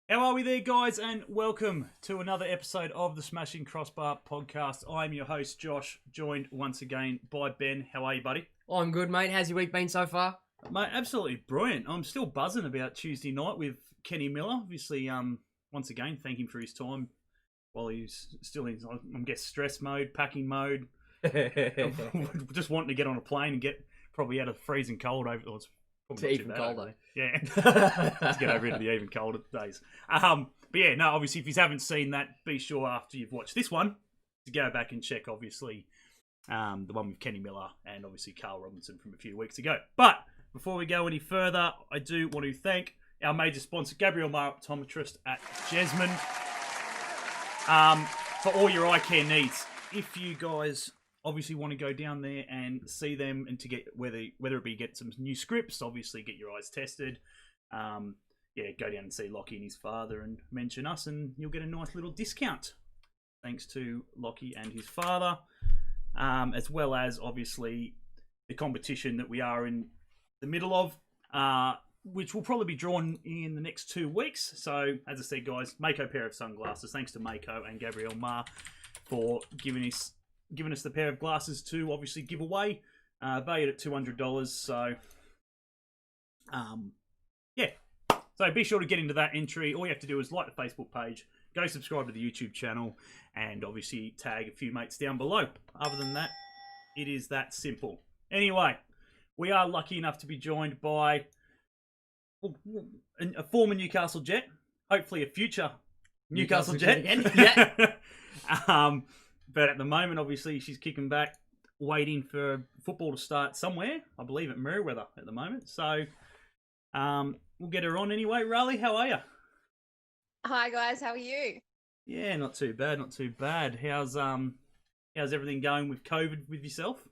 How are we there, guys? And welcome to another episode of the Smashing Crossbar Podcast. I'm your host, Josh, joined once again by Ben. How are you, buddy? I'm good, mate. How's your week been so far? Mate, absolutely brilliant. I'm still buzzing about Tuesday night with Kenny Miller. Obviously, once again, thank him for his time while he's still in, I guess, stress mode, packing mode. Just wanting to get on a plane and get probably out of freezing cold over. Well, it's to even colder. Yeah. Let's get over into the even colder days. But yeah, no, obviously, if you haven't seen that, be sure after you've watched this one to go back and check, obviously, the one with Kenny Miller and obviously Carl Robinson from a few weeks ago. But before we go any further, I do want to thank our major sponsor, Gabriel Maher Optometrist at Jesmond, for all your eye care needs. If you guys obviously want to go down there and see them and to get whether it be get some new scripts, obviously get your eyes tested, go down and see Lockie and his father and mention us and you'll get a nice little discount thanks to Lockie and his father, as well as obviously the competition that we are in the middle of, which will probably be drawn in the next 2 weeks. So as I said, guys, Mako pair of sunglasses, thanks to Mako and Gabriel Maher for giving us the pair of glasses to obviously give away, valued at $200. So, So be sure to get into that entry. All you have to do is like the Facebook page, go subscribe to the YouTube channel, and obviously tag a few mates down below. Other than that, it is that simple. Anyway, we are lucky enough to be joined by a former Newcastle Jet, hopefully a future Newcastle Jet. Yeah. But at the moment, obviously, she's kicking back, waiting for football to start somewhere. I believe at Merewether at the moment. So we'll get her on anyway. Rhali, how are you? Hi guys, how are you? Yeah, not too bad, not too bad. How's everything going with COVID with yourself?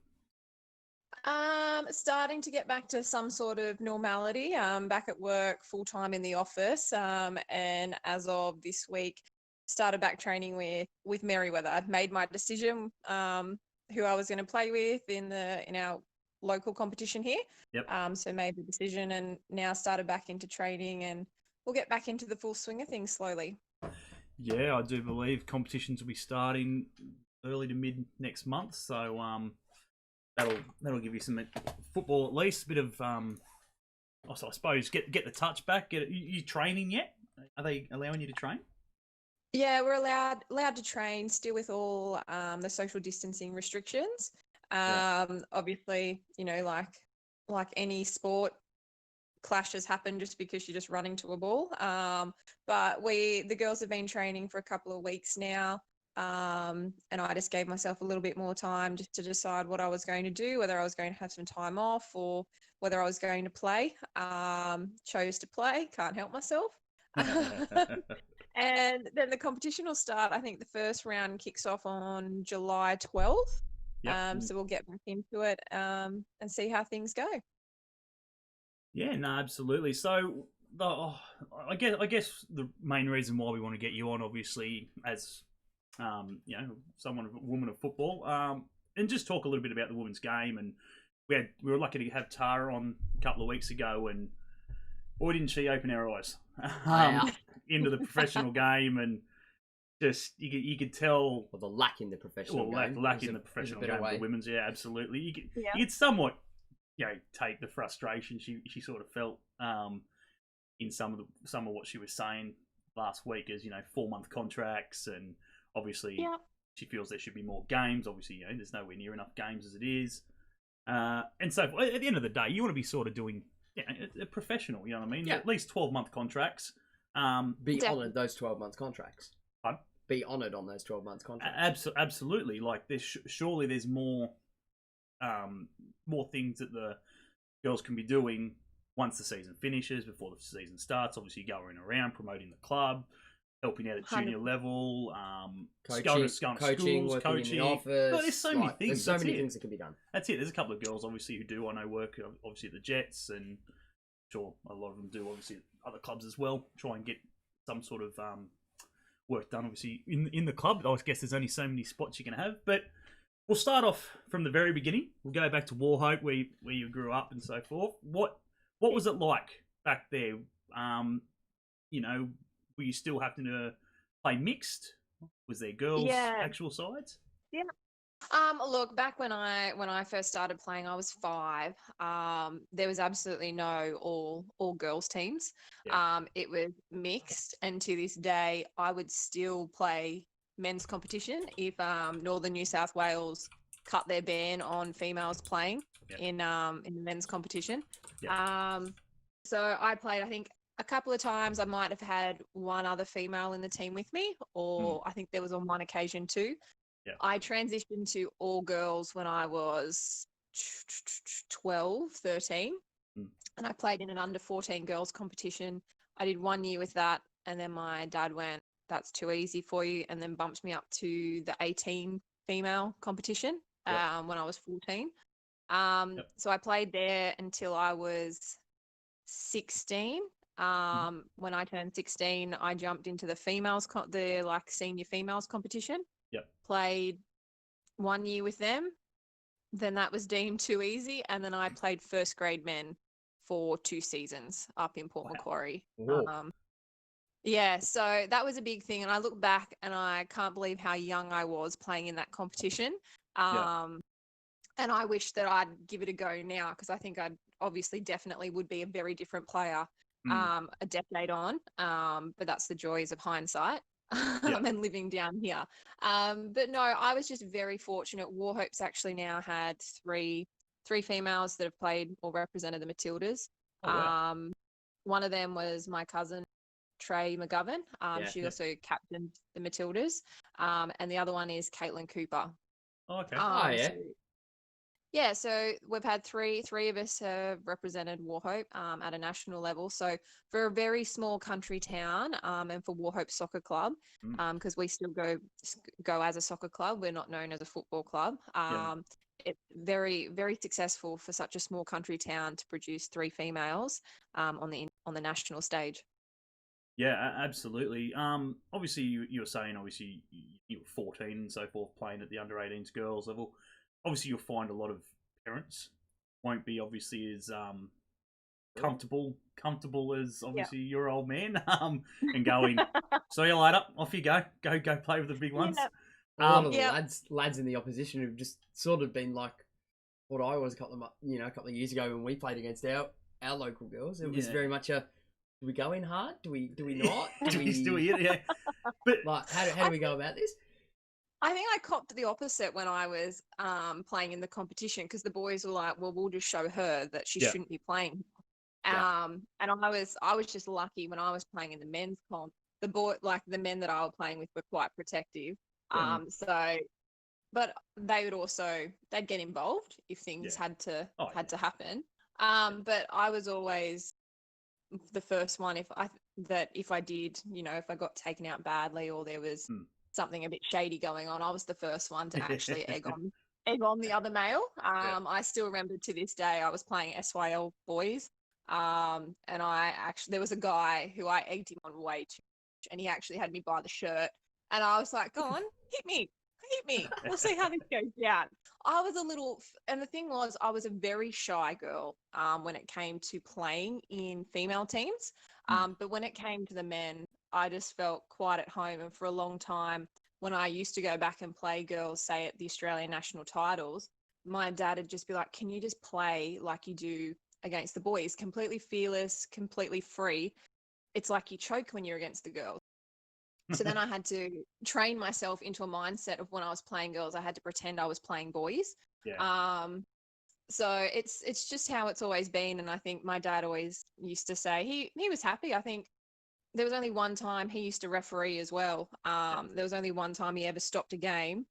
Starting to get back to some sort of normality. Back at work, full time in the office, and as of this week, started back training with Merewether. I'd made my decision who I was going to play with in our local competition here. Yep. So made the decision and now started back into training and we'll get back into the full swing of things slowly. Yeah, I do believe competitions will be starting early to mid next month. So that'll give you some football at least, a bit of I suppose get the touch back. You training yet? Are they allowing you to train? Yeah, we're allowed to train still with all the social distancing restrictions. Obviously, like any sport, clashes happen just because you're just running to a ball. But the girls have been training for a couple of weeks now, and I just gave myself a little bit more time just to decide what I was going to do, whether I was going to have some time off or whether I was going to play. Chose to play, can't help myself. And then the competition will start. I think the first round kicks off on July 12th. Yep. So we'll get back into it and see how things go. Yeah, no, absolutely. So, I guess the main reason why we want to get you on, obviously, as a woman of football, and just talk a little bit about the women's game. And we were lucky to have Tara on a couple of weeks ago, and boy, didn't she open our eyes into the professional game, and just you could tell the lack in the professional game. Lack in the professional game of the women's. Yeah, absolutely. You could somewhat, take the frustration she sort of felt in some of what she was saying last week, as 4-month contracts, and obviously she feels there should be more games. Obviously, there's nowhere near enough games as it is, and so at the end of the day, you want to be sort of doing a professional. You know what I mean? Yeah. At least 12-month contracts. Be honoured those 12-month contracts. Pardon? Be honoured on those 12-month contracts. Absolutely. Like surely there's more things that the girls can be doing once the season finishes, before the season starts. Obviously, going around promoting the club, helping out at junior level, coaching, schools, working in the office. No, there's so many things. There's so many things that can be done. That's it. There's a couple of girls obviously who do. I know work obviously at the Jets, and sure a lot of them do obviously at other clubs as well. Try and get some sort of work done. Obviously in the club, I guess there's only so many spots you can have. But we'll start off from the very beginning. We'll go back to Wauchope, where you grew up and so forth. What was it like back there? were you still having to play mixed? Was there girls Yeah. actual sides? Yeah. Look, back when I first started playing, I was 5. There was absolutely no all girls teams. Yeah. It was mixed, and to this day, I would still play men's competition if Northern New South Wales cut their ban on females playing Yeah. in the men's competition. Yeah. So I played, I think, a couple of times. I might have had one other female in the team with me, or I think there was on one occasion too. Yeah. I transitioned to all girls when I was 12, 13, and I played in an under 14 girls competition. I did 1 year with that, and then my dad went, "That's too easy for you," and then bumped me up to the 18 female competition when I was 14. So I played there until I was 16. When I turned 16, I jumped into the females, the like senior females competition. Yep. Played 1 year with them. Then that was deemed too easy, and then I played first grade men for 2 seasons up in Port Macquarie. Yeah, so that was a big thing, and I look back and I can't believe how young I was playing in that competition. And I wish that I'd give it a go now, because I think I'd obviously definitely would be a very different player a decade on. But that's the joys of hindsight and living down here. But no, I was just very fortunate. Warhope's actually now had three females that have played or represented the Matildas. Oh, wow. One of them was my cousin, Trey McGovern. She also captained the Matildas. And the other one is Caitlin Cooper. Oh, okay. So we've had three of us have represented Warhope at a national level. So for a very small country town, and for Warhope Soccer Club, because we still go as a soccer club, we're not known as a football club. It's very, very successful for such a small country town to produce 3 females on the national stage. Yeah, absolutely. Obviously, you were saying, obviously, you were 14 and so forth, playing at the under-18s girls level. Obviously, you'll find a lot of parents won't be obviously as comfortable as obviously your old man and going, "See you later, off you go play with the big ones." A lot of the lads in the opposition have just sort of been like what I was a couple of years ago when we played against our local girls. It was very much a, do we go in hard? Do we not? Do we still here? Yeah. But like, how do we go about this? I think I copped the opposite when I was playing in the competition, because the boys were like, "Well, we'll just show her that she shouldn't be playing." And I was just lucky when I was playing in the men's comp. The men that I was playing with were quite protective. But they'd get involved if things had to happen. But I was always the first one if I did, if I got taken out badly or there was something a bit shady going on, I was the first one to actually egg on the other male. I still remember to this day I was playing SYL boys, and there was a guy who I egged him on way too much, and he actually had me by the shirt, and I was like, "Go on, hit me, we'll see how this goes down." And the thing was, I was a very shy girl when it came to playing in female teams, but when it came to the men, I just felt quite at home. And for a long time, when I used to go back and play girls, say at the Australian national titles, my dad would just be like, "Can you just play like you do against the boys? Completely fearless, completely free. It's like you choke when you're against the girls." So then I had to train myself into a mindset of when I was playing girls, I had to pretend I was playing boys. So it's just how it's always been. And I think my dad always used to say he was happy. I think there was only one time he used to referee as well. There was only one time he ever stopped a game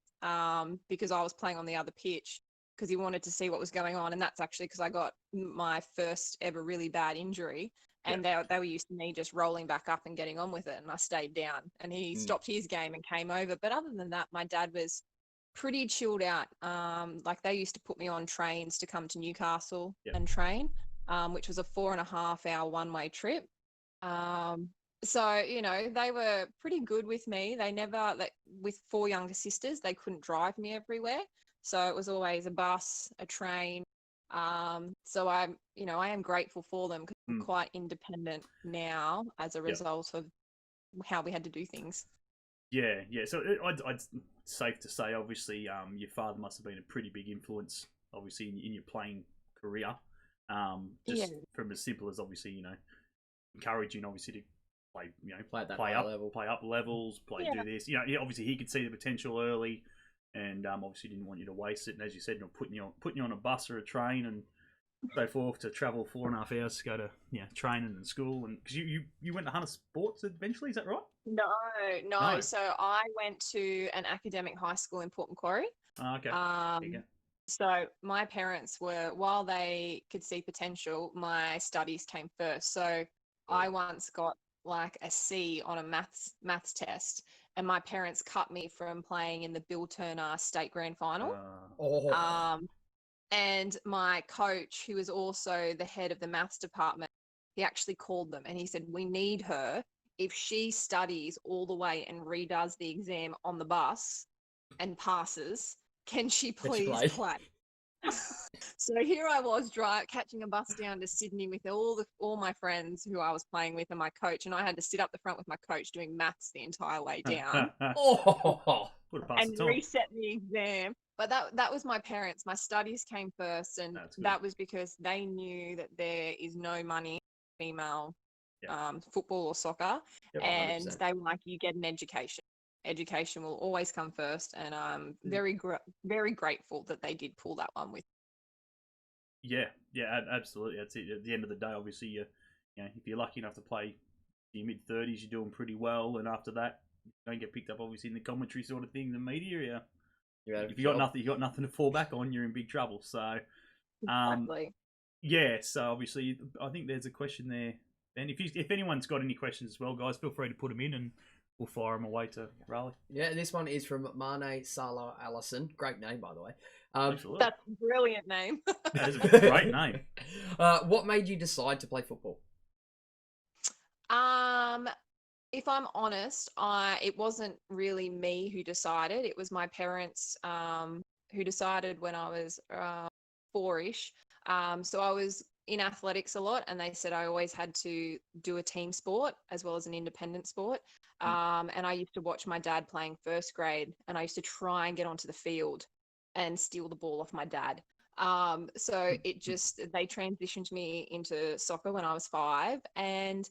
because I was playing on the other pitch, because he wanted to see what was going on. And that's actually because I got my first ever really bad injury. And they were used to me just rolling back up and getting on with it. And I stayed down, and he stopped his game and came over. But other than that, my dad was pretty chilled out. Like, they used to put me on trains to come to Newcastle and train, which was a 4.5-hour one-way trip. So, they were pretty good with me. They never, with 4 younger sisters, they couldn't drive me everywhere. So it was always a bus, a train. So I am grateful for them, because I'm quite independent now as a result of how we had to do things. Yeah. So I'd safe to say, obviously, your father must have been a pretty big influence, obviously, in your playing career. Just from as simple as obviously, encouraging obviously to play up levels, do this. Obviously he could see the potential early, and obviously didn't want you to waste it. And as you said, putting you on a bus or a train and so forth to travel 4.5 hours to go to training and school. And because you went to Hunter Sports eventually, is that right? No. So I went to an academic high school in Port Macquarie. Oh, okay. So my parents were, while they could see potential, my studies came first. So I once got like a C on a maths test, and my parents cut me from playing in the Bill Turner State Grand Final. And my coach, who was also the head of the maths department, he actually called them and he said, we need her. If she studies all the way and redoes the exam on the bus and passes, can she please play? So here I was catching a bus down to Sydney with all my friends who I was playing with and my coach, and I had to sit up the front with my coach doing maths the entire way down and reset the exam. But that was my parents. My studies came first, and that was because they knew that there is no money in female football or soccer, and 100%. They were like, you get an education. Education will always come first, and I'm very very grateful that they did pull that one with. Yeah, absolutely. That's it. At the end of the day, obviously, if you're lucky enough to play your mid-30s, you're doing pretty well, and after that, you don't get picked up obviously in the commentary sort of thing, the media. If you got nothing to fall back on, you're in big trouble. So, exactly. So obviously, I think there's a question there. And if anyone's got any questions as well, guys, feel free to put them in, and we'll fire them away to Rhali. Yeah, this one is from Mane Salah Allison. Great name, by the way. Absolutely. That's a brilliant name. That is a great name. What made you decide to play football? If I'm honest, it wasn't really me who decided. It was my parents who decided when I was 4-ish. So I was in athletics a lot, and they said I always had to do a team sport as well as an independent sport. And I used to watch my dad playing first grade, and I used to try and get onto the field and steal the ball off my dad. So they transitioned me into soccer when I was 5, and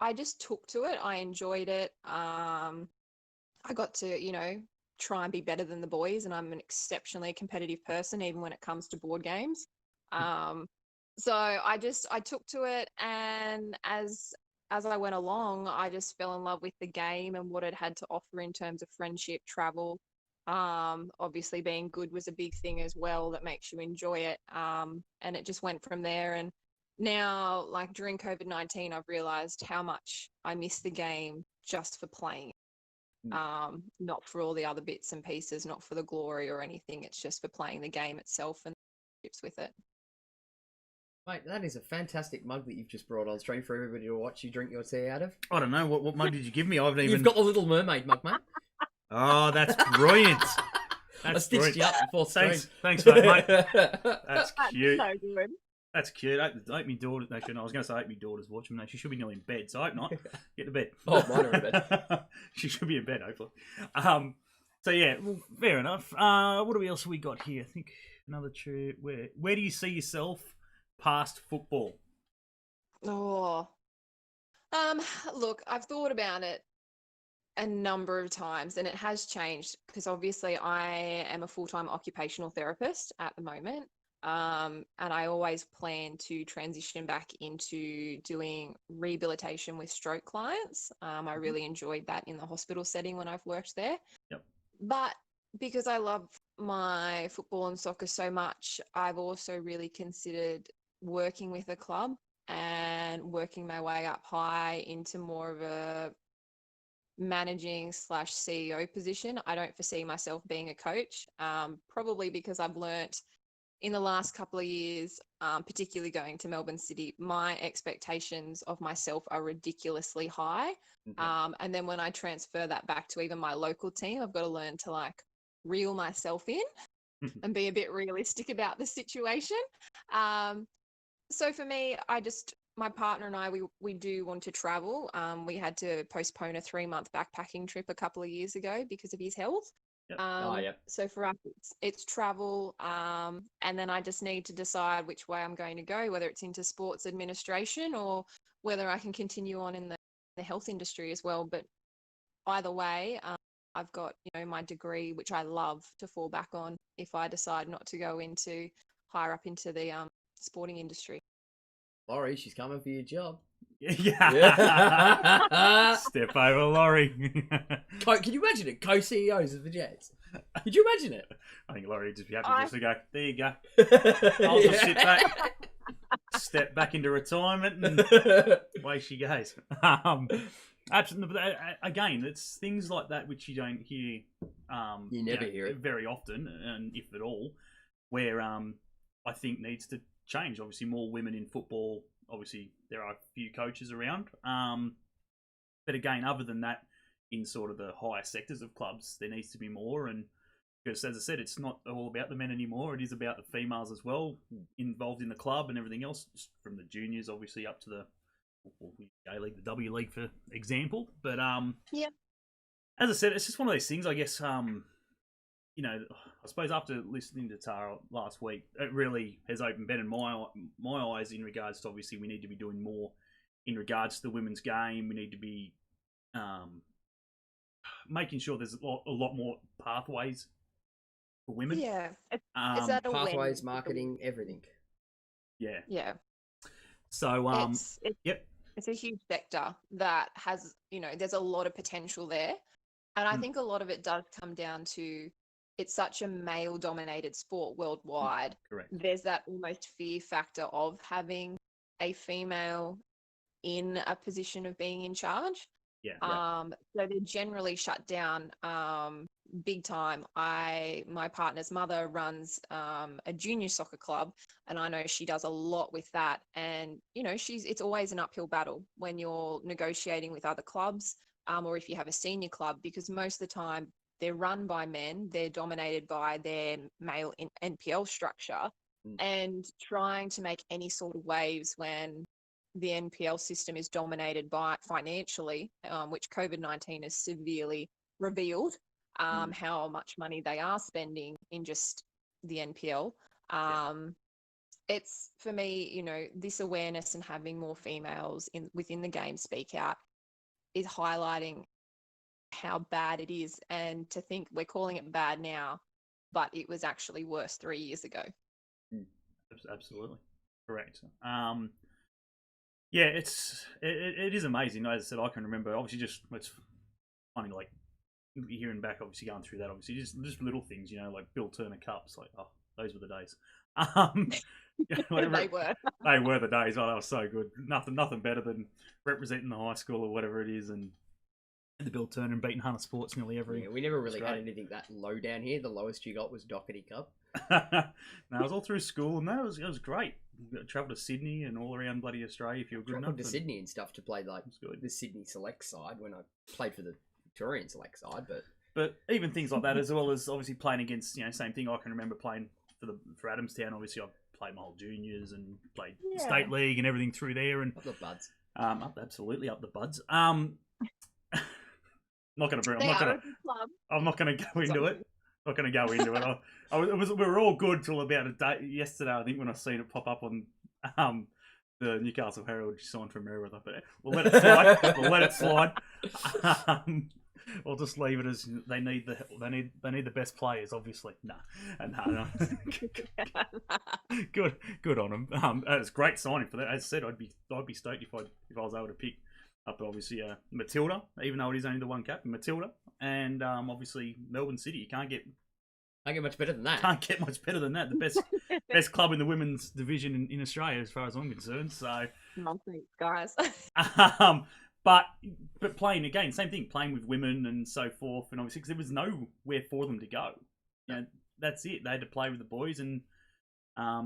I just took to it. I enjoyed it. I got to, try and be better than the boys, and I'm an exceptionally competitive person, even when it comes to board games. So I took to it, and as I went along, I just fell in love with the game and what it had to offer in terms of friendship, travel. Obviously being good was a big thing as well that makes you enjoy it. And it just went from there. And now, like during COVID-19, I've realized how much I miss the game just for playing. Not for all the other bits and pieces, not for the glory or anything. It's just for playing the game itself and chips with it. Mate, that is a fantastic mug that you've just brought on stream for everybody to watch you drink your tea out of. I don't know. What mug did you give me? You've got the Little Mermaid mug, mate. Oh, that's brilliant. I stitched you up before stream. Thanks, mate. That's cute. That's so good. That's cute. I hope my daughter... Actually, no, I was going to say I hope my daughter's watching. No, she should be nearly in bed, so I hope not. Get to bed. Oh, mine are in bed. She should be in bed, hopefully. So, yeah, well, fair enough. What else have we got here? I think another trip. Where do you see yourself past football? Oh. Look, I've thought about it a number of times, and it has changed because obviously I am a full-time occupational therapist at the moment. And I always plan to transition back into doing rehabilitation with stroke clients. I really enjoyed that in the hospital setting when I've worked there. Yep. But because I love my football and soccer so much, I've also really considered working with a club and working my way up high into more of a managing / CEO position. I don't foresee myself being a coach, probably because I've learnt in the last couple of years, particularly going to Melbourne City, my expectations of myself are ridiculously high. Mm-hmm. And then when I transfer that back to even my local team, I've got to learn to reel myself in and be a bit realistic about the situation. So for me, I just my partner and I, we do want to travel. We had to postpone a 3-month backpacking trip a couple of years ago because of his health. Yep. So for us, it's travel. And then I just need to decide which way I'm going to go, whether it's into sports administration or whether I can continue on in the health industry as well. But either way, I've got, my degree, which I love, to fall back on if I decide not to go into higher up into the sporting industry. Laurie, she's coming for your job. Yeah. Step over, Laurie. Can you imagine it? Co-CEOs of the Jets. Could you imagine it? I think Laurie would just be happy just to go, there you go. I'll just sit back, step back into retirement, and away she goes. Absolutely. But again, it's things like that which you don't hear. You never hear it very often, and if at all, where I think needs to change. Obviously, more women in football. Obviously, there are a few coaches around. But again, other than that, in sort of the higher sectors of clubs, there needs to be more. And because, as I said, it's not all about the men anymore. It is about the females as well, involved in the club and everything else, just from the juniors, obviously, up to the A League, the W League, for example. But yeah, as I said, it's just one of those things. I guess I suppose after listening to Tara last week, it really has opened better my eyes in regards to, obviously, we need to be doing more in regards to the women's game. We need to be making sure there's a lot more pathways for women. Yeah. Is that a pathways, marketing, everything. Yeah. Yeah. So, yep. It's a huge sector that has, there's a lot of potential there. And I think a lot of it does come down to, it's such a male-dominated sport worldwide. Correct. There's that almost fear factor of having a female in a position of being in charge. Yeah. So they're generally shut down big time. My partner's mother runs a junior soccer club, and I know she does a lot with that. And it's always an uphill battle when you're negotiating with other clubs, or if you have a senior club, because most of the time they're run by men. They're dominated by their male NPL structure, and trying to make any sort of waves when the NPL system is dominated by financially, which COVID-19 has severely revealed how much money they are spending in just the NPL. It's, for me, this awareness and having more females within the game speak out is highlighting how bad it is, and to think we're calling it bad now, but it was actually worse 3 years ago. Absolutely correct. Yeah, it is amazing. As I said, I can remember, obviously, it's funny, like, hearing back, obviously, going through that, obviously, just little things, like Bill Turner Cups, like, oh, those were the days. They were. They were the days. Oh, that was so good. Nothing better than representing the high school or whatever it is, and the Bill Turner and beating Hunter Sports nearly every. Yeah, we never really had anything that low down here. The lowest you got was Doherty Cup. No, it was all through school, and it was great. Travelled to Sydney and all around bloody Australia if you were good enough. Travelled to Sydney and stuff to play like the Sydney select side when I played for the Victorian select side, but even things like that, as well as obviously playing against, same thing. I can remember playing for Adamstown. Obviously, I played my whole juniors and played state league and everything through there, and up the buds. Absolutely up the buds. I'm not going to go into it. Not going to go into it. We were all good till about a day yesterday, I think, when I seen it pop up on the Newcastle Herald. You signed for Merriweather, but we'll let it slide. We'll just leave it as they need the best players, obviously. No. Good on them. It's a great signing for that. As I said, I'd be stoked if I was able to pick up, obviously, Matilda, even though it is only the one cap, Matilda, and obviously Melbourne City. You can't get much better than that. Can't get much better than that. The best club in the women's division in Australia, as far as I'm concerned. So, nonsense, guys. But playing again, same thing, playing with women and so forth, and obviously because there was nowhere for them to go. That's it. They had to play with the boys, and I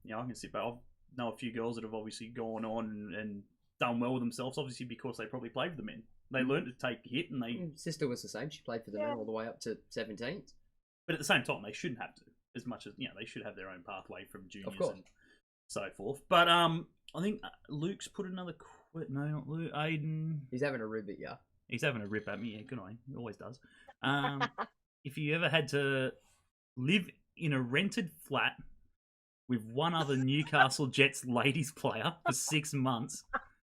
can sit back. I know a few girls that have obviously gone on and done well with themselves, obviously because they probably played with the men. They learned to take a hit, and sister was the same. She played for the men all the way up to 17. But at the same time, they shouldn't have to, as much as they should have their own pathway from juniors and so forth. But I think Luke's put another quit. No, not Luke. Aiden. He's having a rib at you. He's having a rip at me. Yeah, good on him. He always does. If you ever had to live in a rented flat with one other Newcastle Jets ladies player for 6 months,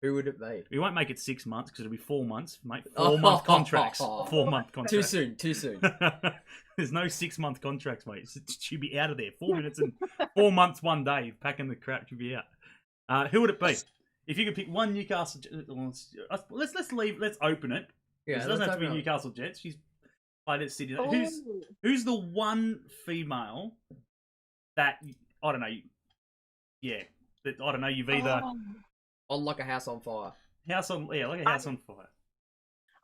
who would it be? We won't make it 6 months because it'll be 4 months, mate. 4-month contracts. 4-month contracts. Too soon. There's no 6-month contracts, mate. She'd be out of there. 4 minutes and 4 months, 1 day. Packing the crap, she'd be out. Who would it be? If you could pick one Newcastle, let's open it. Yeah, it doesn't have to be Newcastle Jets. She's played at City. Oh. Who's the one female that I don't know? Yeah, that I don't know. You've either on like a house on fire. Like a house on fire.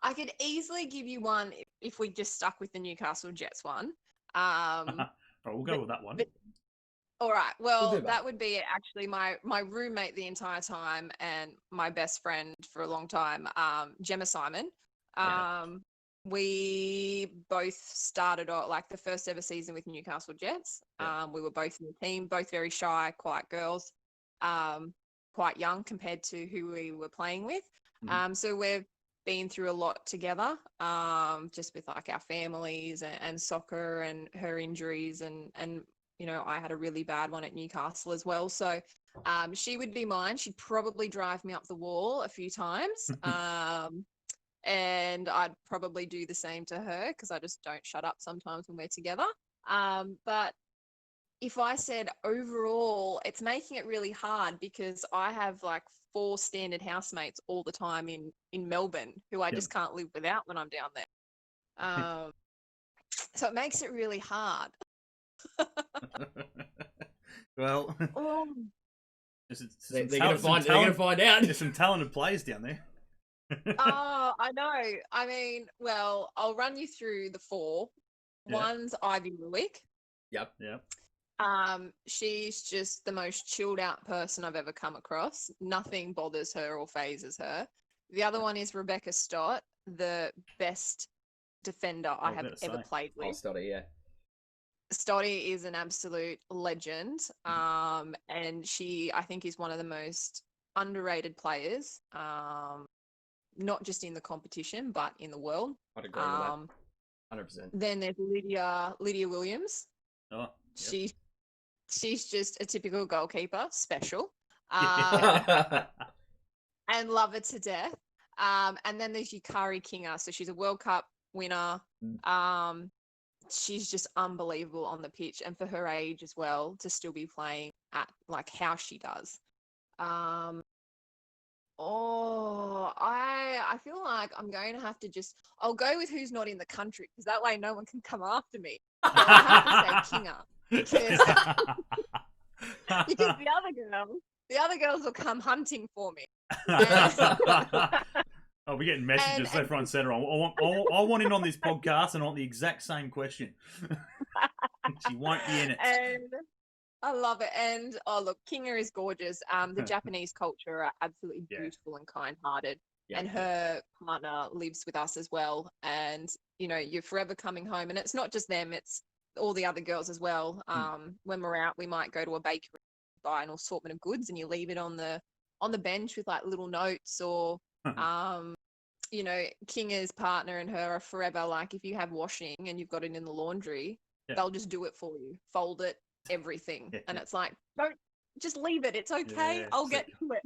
I could easily give you one if we just stuck with the Newcastle Jets one. We'll go with that one. All right. Well, that would be actually my roommate the entire time and my best friend for a long time, Gemma Simon. We both started like the first ever season with Newcastle Jets. We were both in the team, both very shy, quiet girls, quite young compared to who we were playing with. So we've been through a lot together, just with like our families and soccer and her injuries and you know, I had a really bad one at Newcastle as well. So she would be mine. She'd probably drive me up the wall a few times. And I'd probably do the same to her because I just don't shut up sometimes when we're together. But if I said overall, it's making it really hard because I have like 4 standard housemates all the time in Melbourne who I just can't live without when I'm down there. So it makes it really hard. Well, they're going to find out. There's some talented players down there. Oh, I know. I mean, well, I'll run you through the 4. One's Ivy Lewick. Yep. She's just the most chilled out person I've ever come across. Nothing bothers her or phases her. The other one is Rebecca Stott, the best defender I have ever played with. Stotty, yeah. Stotty is an absolute legend. And she, I think, is one of the most underrated players. Not just in the competition, but in the world. I'd agree with that. 100%. Then there's Lydia Williams. Oh, yep. She's just a typical goalkeeper, special. And love her to death. And then there's Yukari Kinga. So she's a World Cup winner. She's just unbelievable on the pitch. And for her age as well, to still be playing at like how she does. I feel like I'm going to have to I'll go with who's not in the country because that way no one can come after me. So I have to say Kinga because the other girls will come hunting for me. Oh, we're getting messages left, right, and centre. I want in on this podcast and I want the exact same question. She won't be in it. And I love it. And look, Kinga is gorgeous. The Japanese culture are absolutely beautiful and kind-hearted. Yeah, and her partner lives with us as well. And, you know, you're forever coming home. And it's not just them, it's all the other girls as well. When we're out, we might go to a bakery, buy an assortment of goods, and you leave it on the bench with like little notes or, you know, Kinga's partner and her are forever. Like if you have washing and you've got it in the laundry, they'll just do it for you, fold it, everything. And it's like, don't just leave it. It's okay. I'll get to it.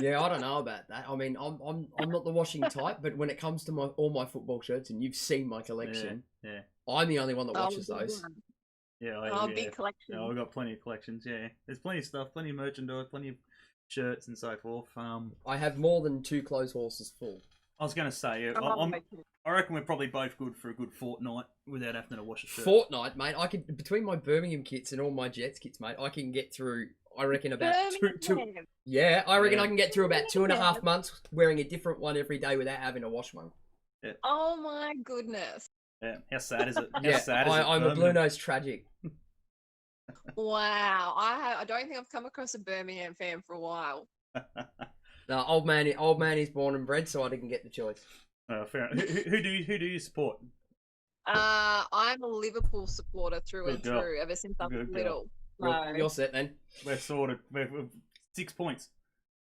Yeah, I don't know about that. I mean, I'm not the washing type, but when it comes to all my football shirts, and you've seen my collection, I'm the only one that washes those. Big collection. Yeah, I've got plenty of collections. Yeah, there's plenty of stuff, plenty of merchandise, plenty of shirts and so forth. I have more than 2 clothes horses full. I was going to say, I reckon we're probably both good for a good fortnight without having to wash a shirt. Fortnight, mate. I could, between my Birmingham kits and all my Jets kits, mate, I can get through. I reckon about two. Yeah, I reckon I can get through about 2.5 months wearing a different one every day without having to wash one. Yeah. Oh my goodness. Yeah, how sad is it? I'm a blue nose tragic. Wow, I don't think I've come across a Birmingham fan for a while. No, old man is born and bred, so I didn't get the choice. Fair enough. Who do you support? I'm a Liverpool supporter through and through ever since I was little. You're set then. We're sorted. We're 6 points.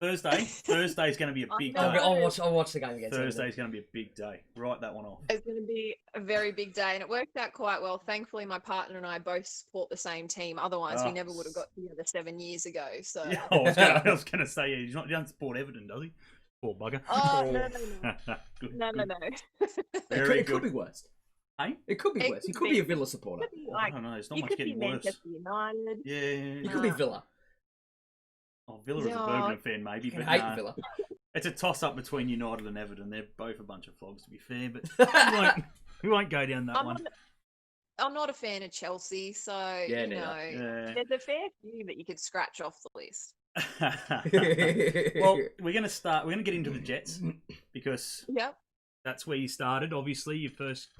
Thursday's going to be a big day. I'll watch the game against Thursday's going to be a big day. Write that one off. It's going to be a very big day, and it worked out quite well. Thankfully, my partner and I both support the same team. Otherwise, we never would have got together 7 years ago. So yeah, I was going to say, yeah, he doesn't support Everton, does he? Poor bugger. Oh, no. Very it could be worse. Hey? It could be worse. He could be a Villa supporter. I don't know. It's not much getting worse. Manchester United. Yeah. He could be Villa. Oh, Villa is a Birmingham fan, maybe. But hate Villa. It's a toss-up between United and Everton. They're both a bunch of flogs, to be fair, but we won't go down that one. I'm not a fan of Chelsea, so you know, there's a fair few that you could scratch off the list. Well, we're going to get into the Jets because that's where you started, obviously, your first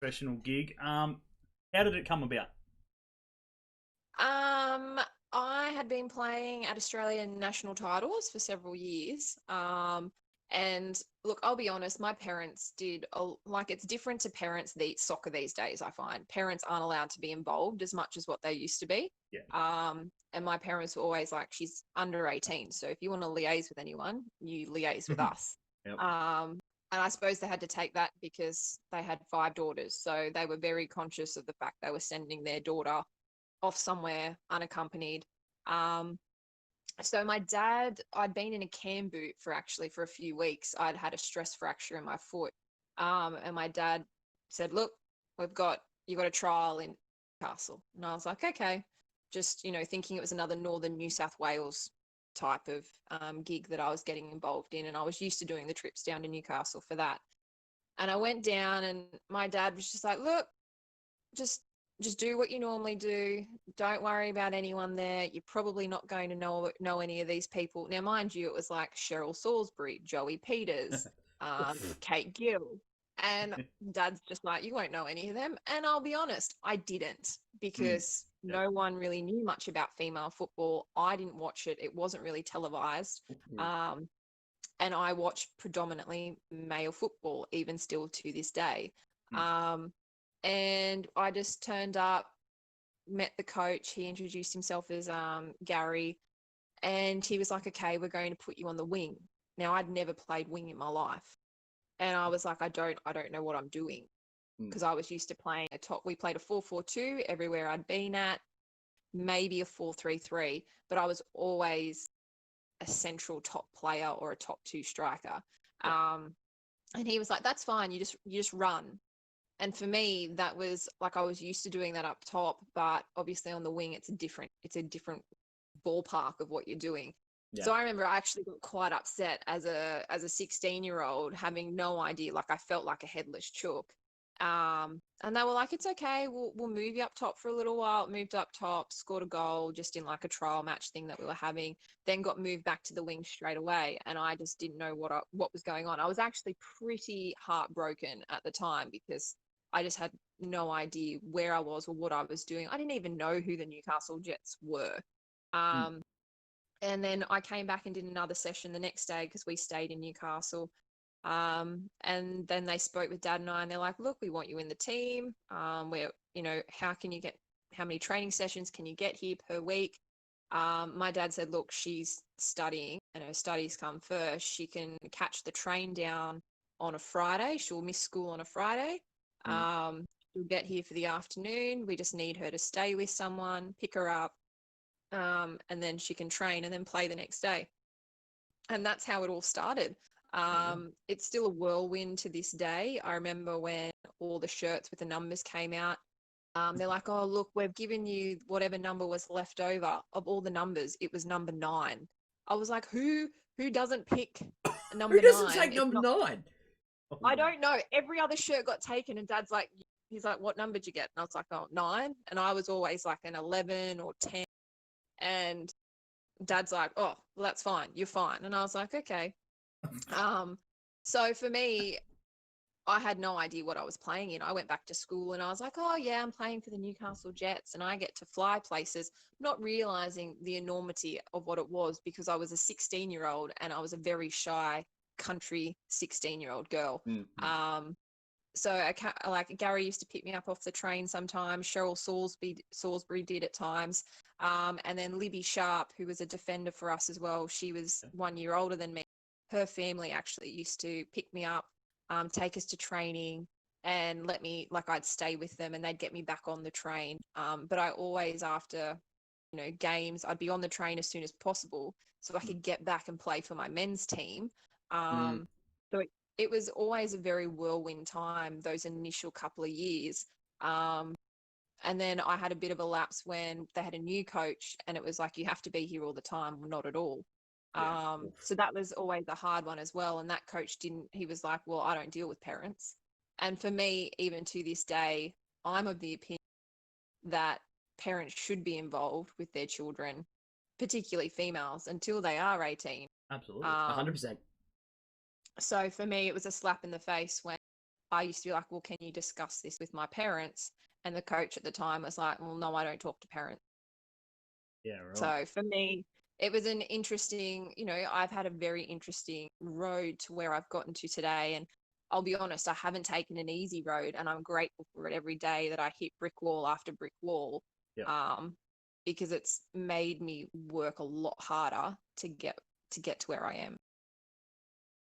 professional gig. How did it come about? I had been playing at Australian national titles for several years. And look, I'll be honest, my parents it's different to parents soccer these days, I find. Parents aren't allowed to be involved as much as what they used to be. Yeah. And my parents were always like, she's under 18, so if you want to liaise with anyone, you liaise with us. Yep. And I suppose they had to take that because they had 5 daughters, so they were very conscious of the fact they were sending their daughter off somewhere unaccompanied. So my dad, I'd been in a cam boot for a few weeks. I'd had a stress fracture in my foot. And my dad said, look, you got a trial in Newcastle. And I was like, okay, just, thinking it was another Northern New South Wales type of gig that I was getting involved in. And I was used to doing the trips down to Newcastle for that. And I went down and my dad was just like, look, just do what you normally do. Don't worry about anyone there. You're probably not going to know any of these people. Now, mind you, it was like Cheryl Salisbury, Joey Peters, Kate Gill. And Dad's just like, you won't know any of them. And I'll be honest, I didn't, because no one really knew much about female football. I didn't watch it. It wasn't really televised. And I watch predominantly male football, even still to this day. And I just turned up, met the coach. He introduced himself as Gary, and he was like, okay, we're going to put you on the wing. Now, I'd never played wing in my life. And I was like, I don't know what I'm doing, because I was used to playing we played a 4-4-2 everywhere I'd been at, maybe a 4-3-3, but I was always a central top player or a top 2 striker. And he was like, that's fine. You just run. And for me, that was like, I was used to doing that up top, but obviously on the wing, it's a different ballpark of what you're doing. Yeah. So I remember I actually got quite upset as a 16-year-old, having no idea. Like, I felt like a headless chook. And they were like, it's okay. We'll move you up top for a little while. Moved up top, scored a goal just in like a trial match thing that we were having, then got moved back to the wing straight away. And I just didn't know what was going on. I was actually pretty heartbroken at the time, because I just had no idea where I was or what I was doing. I didn't even know who the Newcastle Jets were. And then I came back and did another session the next day, because we stayed in Newcastle. And then they spoke with Dad and I, and they're like, look, we want you in the team. How many training sessions can you get here per week? My dad said, look, she's studying and her studies come first. She can catch the train down on a Friday. She'll miss school on a Friday. She'll get here for the afternoon. We just need her to stay with someone, pick her up, and then she can train and then play the next day. And that's how it all started. It's still a whirlwind to this day. I remember when all the shirts with the numbers came out, they're like, oh, look, we've given you whatever number was left over. Of all the numbers, it was number 9. I was like, who doesn't pick number 9? Who doesn't take number 9? I don't know. Every other shirt got taken, and Dad's like, he's like, what number did you get? And I was like, oh, 9. And I was always like an 11 or 10. And Dad's like, oh, well, that's fine. You're fine. And I was like, okay. So for me, I had no idea what I was playing in. I went back to school and I was like, oh yeah, I'm playing for the Newcastle Jets and I get to fly places, not realizing the enormity of what it was, because I was a 16-year-old and I was a very shy country 16-year-old girl. so like Gary used to pick me up off the train sometimes. Cheryl Salisbury did at times. And then Libby Sharp, who was a defender for us as well. She was 1 year older than me. Her family actually used to pick me up, take us to training, and let me, like, I'd stay with them and they'd get me back on the train. But I always, after, games, I'd be on the train as soon as possible so I could get back and play for my men's team. So it was always a very whirlwind time, those initial couple of years. And then I had a bit of a lapse when they had a new coach and it was like, you have to be here all the time. Not at all. So that was always a hard one as well. And that coach he was like, well, I don't deal with parents. And for me, even to this day, I'm of the opinion that parents should be involved with their children, particularly females, until they are 18. Absolutely. 100%. So for me, it was a slap in the face when I used to be like, well, can you discuss this with my parents? And the coach at the time was like, well, no, I don't talk to parents. Yeah, right. So for me, it was an interesting, I've had a very interesting road to where I've gotten to today. And I'll be honest, I haven't taken an easy road, and I'm grateful for it every day that I hit brick wall after brick wall. Because it's made me work a lot harder to get to where I am.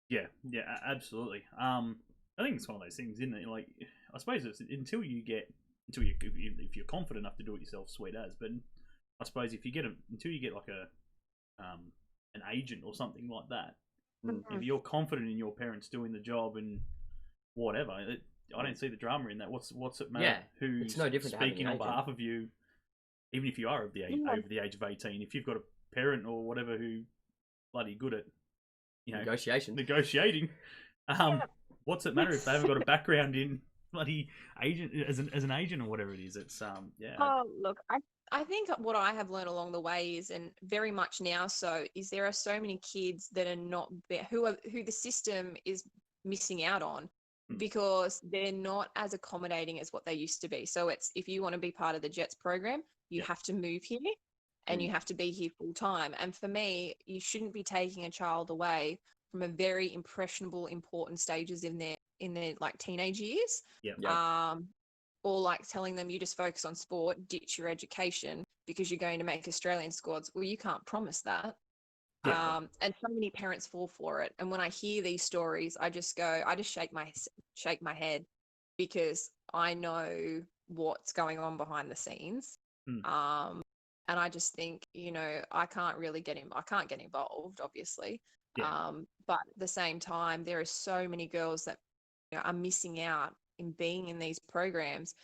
Yeah, absolutely. I think it's one of those things, isn't it? Like, I suppose it's until if you're confident enough to do it yourself, sweet as. But I suppose until you get like an agent or something like that, if you're confident in your parents doing the job and whatever, I don't see the drama in that. What's it matter? Yeah, who's it's no different speaking on agent. behalf of you, even if you are over the age of 18. If you've got a parent or whatever who bloody good at negotiating, what's it matter if they haven't got a background in bloody agent as an agent or whatever it is? It's Oh, look, I think what I have learned along the way is, and very much now so, is there are so many kids that are not who the system is missing out on because they're not as accommodating as what they used to be. So it's, if you want to be part of the Jets program, you have to move here and you have to be here full time. And for me, you shouldn't be taking a child away from a very impressionable, important stages in their like teenage years. Or like telling them you just focus on sport, ditch your education because you're going to make Australian squads. Well, you can't promise that. And so many parents fall for it. And when I hear these stories, I just shake my head because I know what's going on behind the scenes. And I just think, I can't really get involved, obviously. But at the same time, there are so many girls that are missing out in being in these programs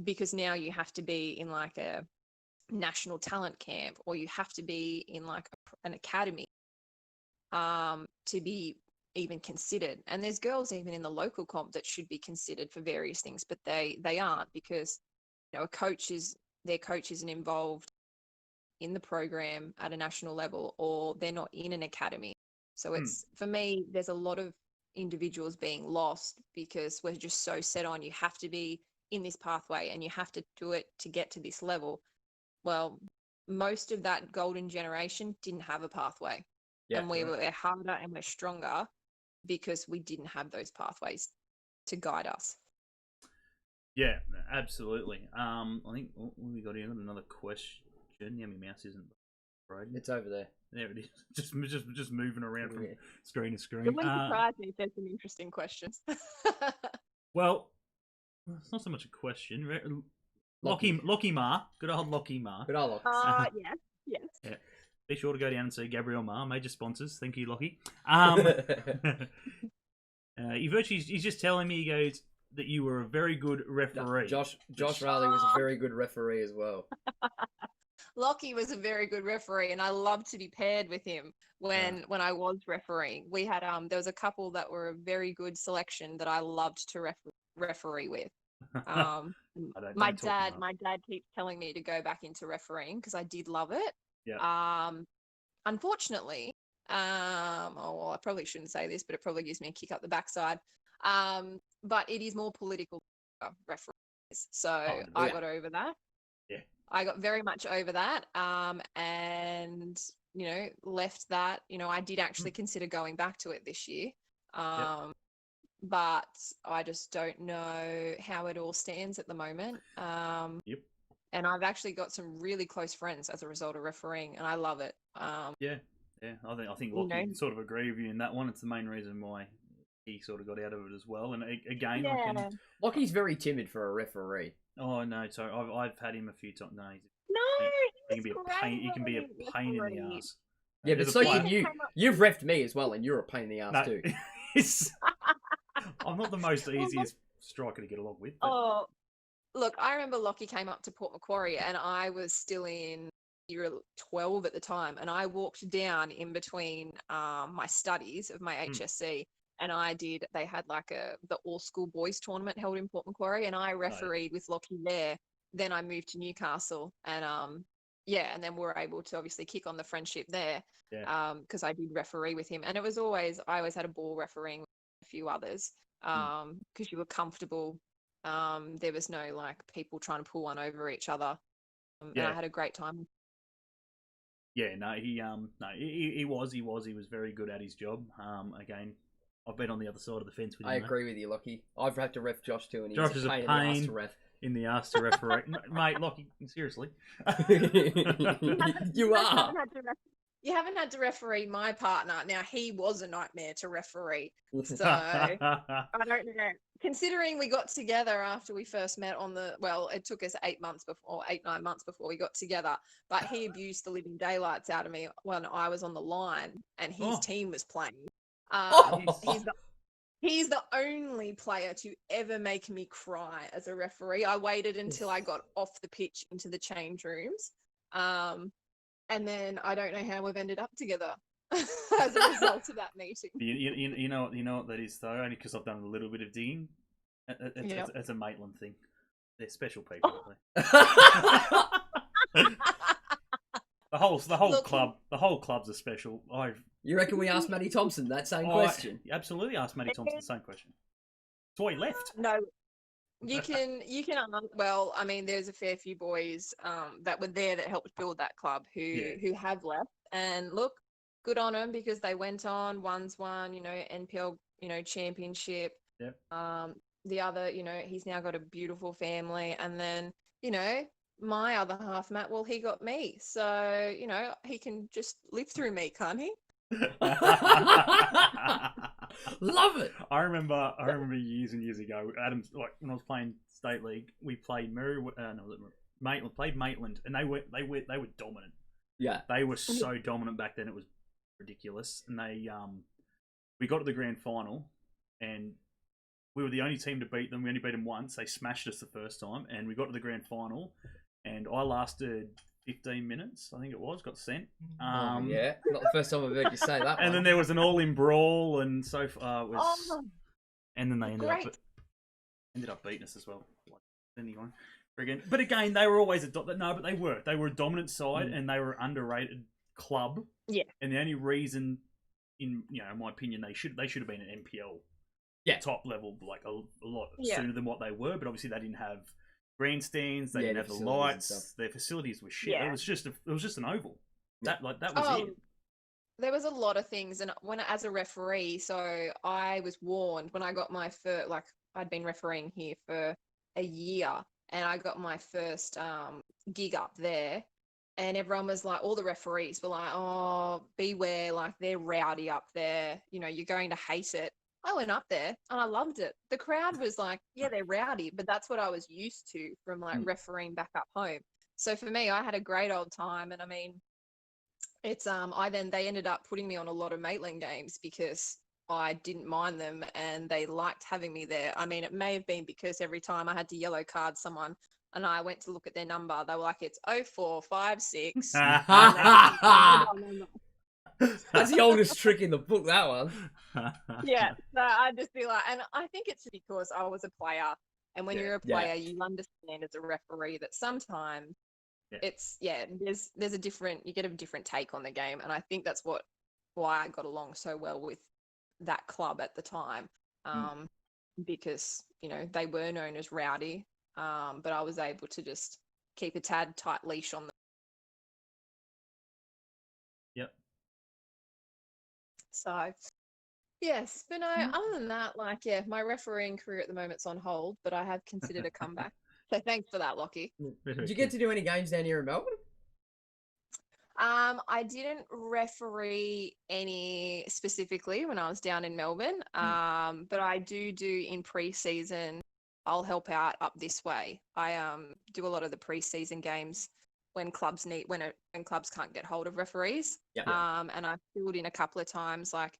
because now you have to be in like a national talent camp or you have to be in like an academy to be even considered. And there's girls even in the local comp that should be considered for various things, but they aren't because their coach isn't involved in the program at a national level or they're not in an academy. So it's for me, there's a lot of individuals being lost because we're just so set on you have to be in this pathway and you have to do it to get to this level. Well, most of that golden generation didn't have a pathway. And we're harder and we're stronger because we didn't have those pathways to guide us. Yeah, absolutely. I think we got another question. Yummy Mouse isn't right. It's over there. There it is. Just moving around from screen to screen. It wouldn't surprise me if there's some interesting questions. Well, it's not so much a question. Lockie Ma. Good old Lockie Ma. Good old Lockie. Yes. Yeah. Be sure to go down and see Gabriel Ma, major sponsors. Thank you, Lockie. He's just telling me, he goes, that you were a very good referee. Josh Rhali was a very good referee as well. Lockie was a very good referee, and I loved to be paired with him when I was refereeing. We had there was a couple that were a very good selection that I loved to referee with. My dad keeps telling me to go back into refereeing because I did love it. Yeah. Unfortunately, I probably shouldn't say this, but it probably gives me a kick up the backside. But it is more political referees, so I got over that. Yeah. I got very much over that, and left that. I did actually consider going back to it this year, but I just don't know how it all stands at the moment. Yep. And I've actually got some really close friends as a result of refereeing, and I love it. Yeah. I think You Lockie know, sort of agree with you in that one. It's the main reason why he sort of got out of it as well. And again, I can. yeah. Lockie's very timid for a referee. Oh no, so I've had him a few times. No, No, he he can be was a pain. great He can be a when he pain in the refereed. ass. Yeah, but There's a so He player- can even you. came up. You've refed me as well, and you're a pain in the ass No, too. I'm not the most Well, easiest striker to get along with. But oh, look, I remember Lockie came up to Port Macquarie, and I was still in year 12 at the time, and I walked down in between my studies of my HSC, and they had like the all school boys tournament held in Port Macquarie, and I refereed with Lockie there. Then I moved to Newcastle, and and then we were able to obviously kick on the friendship there, yeah, because I did referee with him, and I always had a ball refereeing with a few others, because you were comfortable. There was no like people trying to pull one over each other, and I yeah, had a great time. yeah. No, he was very good at his job. Again, I've been on the other side of the fence with him. I agree with you, Lockie. I've had to ref Josh too, and he's Josh is a pain in the ass to ref. in the ass to referee, mate. Lockie, seriously. You are. You haven't had to referee my partner. Now, he was a nightmare to referee. So, I don't know. Considering we got together after we first met it took us 9 months before we got together. But he abused the living daylights out of me when I was on the line and his team was playing. He's the only player to ever make me cry as a referee. I waited until I got off the pitch into the change rooms. And then I don't know how we've ended up together as a result of that meeting. You know what that is though, only because I've done a little bit of digging. It's a Maitland thing. They're special people. The whole club's a special. You reckon we asked Matty Thompson that same question? Absolutely asked Matty Thompson the same question. That's why he left. No, you can. Well, I mean, there's a fair few boys that were there that helped build that club who have left. And look, good on them because they went on. One's won, NPL, championship. Yep. The other, he's now got a beautiful family. And then, my other half, Matt, well, he got me. So, he can just live through me, can't he? Love it. I remember years and years ago, Adams, like when I was playing state league, we played played Maitland, and they were dominant. Yeah, they were so dominant back then. It was ridiculous, and we got to the grand final, and we were the only team to beat them. We only beat them once. They smashed us the first time, and we got to the grand final, and I lasted 15 minutes, I think it was, got sent. Not the first time I've heard you say that. And then there was an all-in brawl, and so far and then they ended up beating us as well. Anyway, but again, they were always they were a dominant side, and they were an underrated club. Yeah. And the only reason, in my opinion, they should have been an NPL, top level, like a lot sooner than what they were. But obviously, they didn't have grandstands, they didn't have the lights, their facilities were shit. It was just an oval. That was it. There was a lot of things, and as a referee, so I was warned when I got my first, I'd been refereeing here for a year, and I got my first gig up there, and everyone was like, all the referees were like, oh, beware, like they're rowdy up there, you're going to hate it. I went up there and I loved it. The crowd was like, yeah, they're rowdy, but that's what I was used to from refereeing back up home. So for me, I had a great old time. And I mean, it's they ended up putting me on a lot of Maitland games because I didn't mind them and they liked having me there. I mean, it may have been because every time I had to yellow card someone and I went to look at their number, they were like, it's 0456. That's the oldest trick in the book, that one. Yeah, so I'd just be like, and I think it's because I was a player, and when you're a player, you understand as a referee that sometimes it's there's a different, you get a different take on the game, and I think that's why I got along so well with that club at the time, because they were known as rowdy, but I was able to just keep a tad tight leash on them. Yep. So, Yes, but no, other than that, like, yeah, my refereeing career at the moment's on hold, but I have considered a comeback. So thanks for that, Lockie. Did you get to do any games down here in Melbourne? I didn't referee any specifically when I was down in Melbourne, but I do in pre-season. I'll help out up this way. I do a lot of the pre-season games when clubs clubs can't get hold of referees. Yeah. And I've filled in a couple of times, like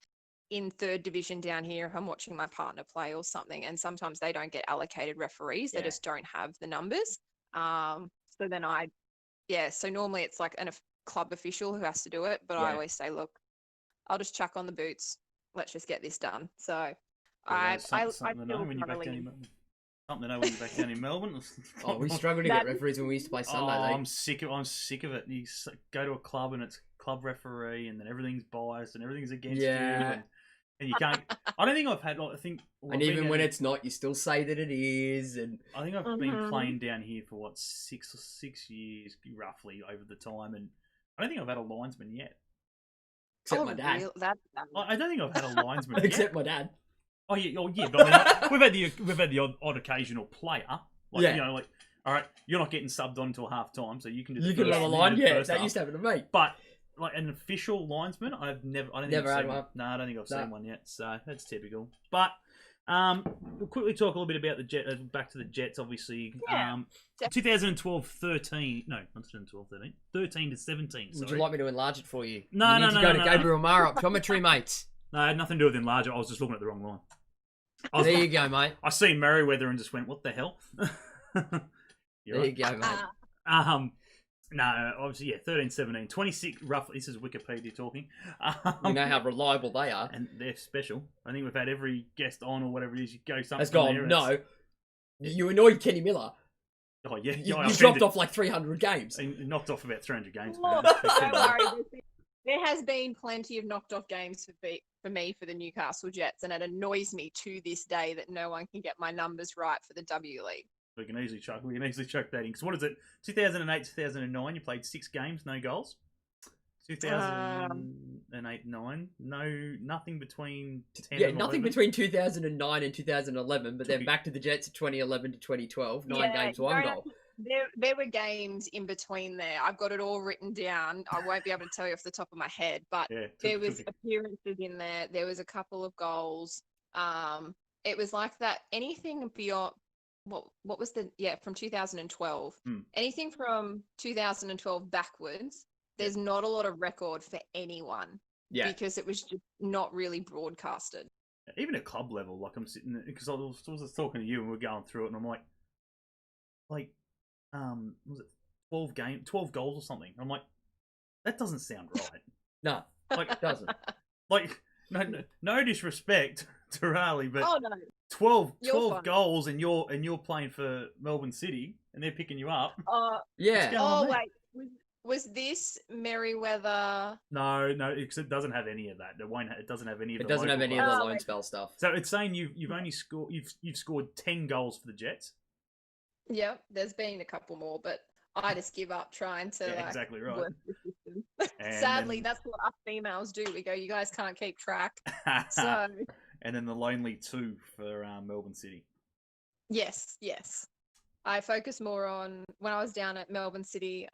in third division down here, if I'm watching my partner play or something, and sometimes they don't get allocated referees. They just don't have the numbers. So then so normally it's like a club official who has to do it, but I always say, look, I'll just chuck on the boots. Let's just get this done. So something to know when you're back down in Melbourne. Oh, we struggled to get referees when we used to play Sunday. I'm sick of it. You go to a club and it's club referee, and then everything's biased and everything's against you, and you can't. I don't think I've had. And even when it's not, you still say that it is. And I think I've been playing down here for 6 years, roughly, over the time, and I don't think I've had a linesman yet. Except my dad. I don't think I've had a linesman yet. Except my dad. Oh yeah, but I mean, we've had the odd occasional player. All right, you're not getting subbed on until half time, so you can just run a line. Yeah, that used to happen to me. But like an official linesman, I don't think I've had seen one. No, I don't think I've seen one yet. So that's typical. But we'll quickly talk a little bit about the Jets. Back to the Jets, obviously. 2012, 13. No, not 2012, 13. 13 to 17. Sorry. Would you like me to enlarge it for you? No, you need to go to Gabriel Mara Optometry, mates. No, it had nothing to do with enlarger. I was just looking at the wrong line. There you go, mate. I seen Merriweather and just went, "What the hell?" There you go, mate. No, obviously, 13, 17, 26, roughly. This is Wikipedia talking. You know how reliable they are. And they're special. I think we've had every guest on or whatever it is. You go something. Has gone, no. You annoyed Kenny Miller. Oh, yeah. You dropped off like 300 games. He knocked off about 300 games. Don't worry. There has been plenty of knocked off games for me for the Newcastle Jets, and it annoys me to this day that no one can get my numbers right for the W League. We can easily chuck that in. Because what is it? 2008, 2009, you played 6 games, no goals. 2008, 9, nothing between 10 and 11. Nothing between 2009 and 2011, but then back to the Jets 2011 to 2012, 9 games, 1 goal. There were games in between there. I've got it all written down. I won't be able to tell you off the top of my head, but there was appearances in there. There was a couple of goals. It was like that. Anything beyond what was from 2012. Anything from 2012 backwards. There's not a lot of record for anyone. Yeah. Because it was just not really broadcasted. Even at club level, like I'm sitting there, because I was talking to you and we're going through it, and I'm like, was it 12 goals or something? I'm like, that doesn't sound right. No, it doesn't. No disrespect to Rhali, but oh, no. 12 goals and you're playing for Melbourne City and they're picking you up. Yeah. Oh wait, was this Merriweather? No, because it doesn't have any of that. It doesn't have any of. It doesn't have any of the lone spell stuff. So it's saying you've only scored you've scored 10 goals for the Jets. Yeah, there's been a couple more, but I just give up trying to exactly right. Work the system. Sadly, that's what us females do. We go, you guys can't keep track. So. And then the lonely 2 for Melbourne City. Yes. I focus more on when I was down at Melbourne City.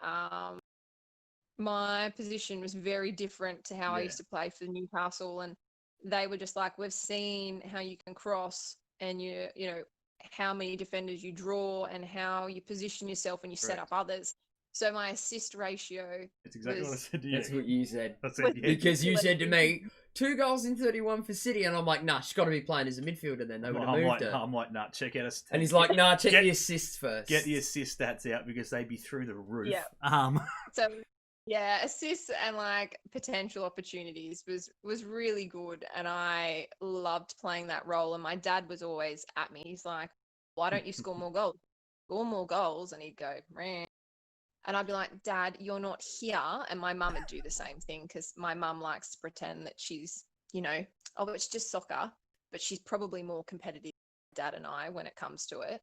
My position was very different to how I used to play for Newcastle, and they were just like, we've seen how you can cross, and you know how many defenders you draw, and how you position yourself and you set up others. So my assist ratio. That's exactly what I said to you. That's what you said. I said, yeah. Because you said to me, 2 goals in 31 for City, and I'm like, nah, she's got to be playing as a midfielder then. They would have moved her. I'm like, nah, check out us. And he's like, nah, check the assists first. Get the assist stats out because they'd be through the roof. Yeah. So assists and like potential opportunities was really good, and I loved playing that role. And my dad was always at me. He's like, why don't you score more goals? Score more goals. And he'd go, meh. And I'd be like, Dad, you're not here. And my mum would do the same thing, because my mum likes to pretend that she's, it's just soccer, but she's probably more competitive than Dad and I when it comes to it.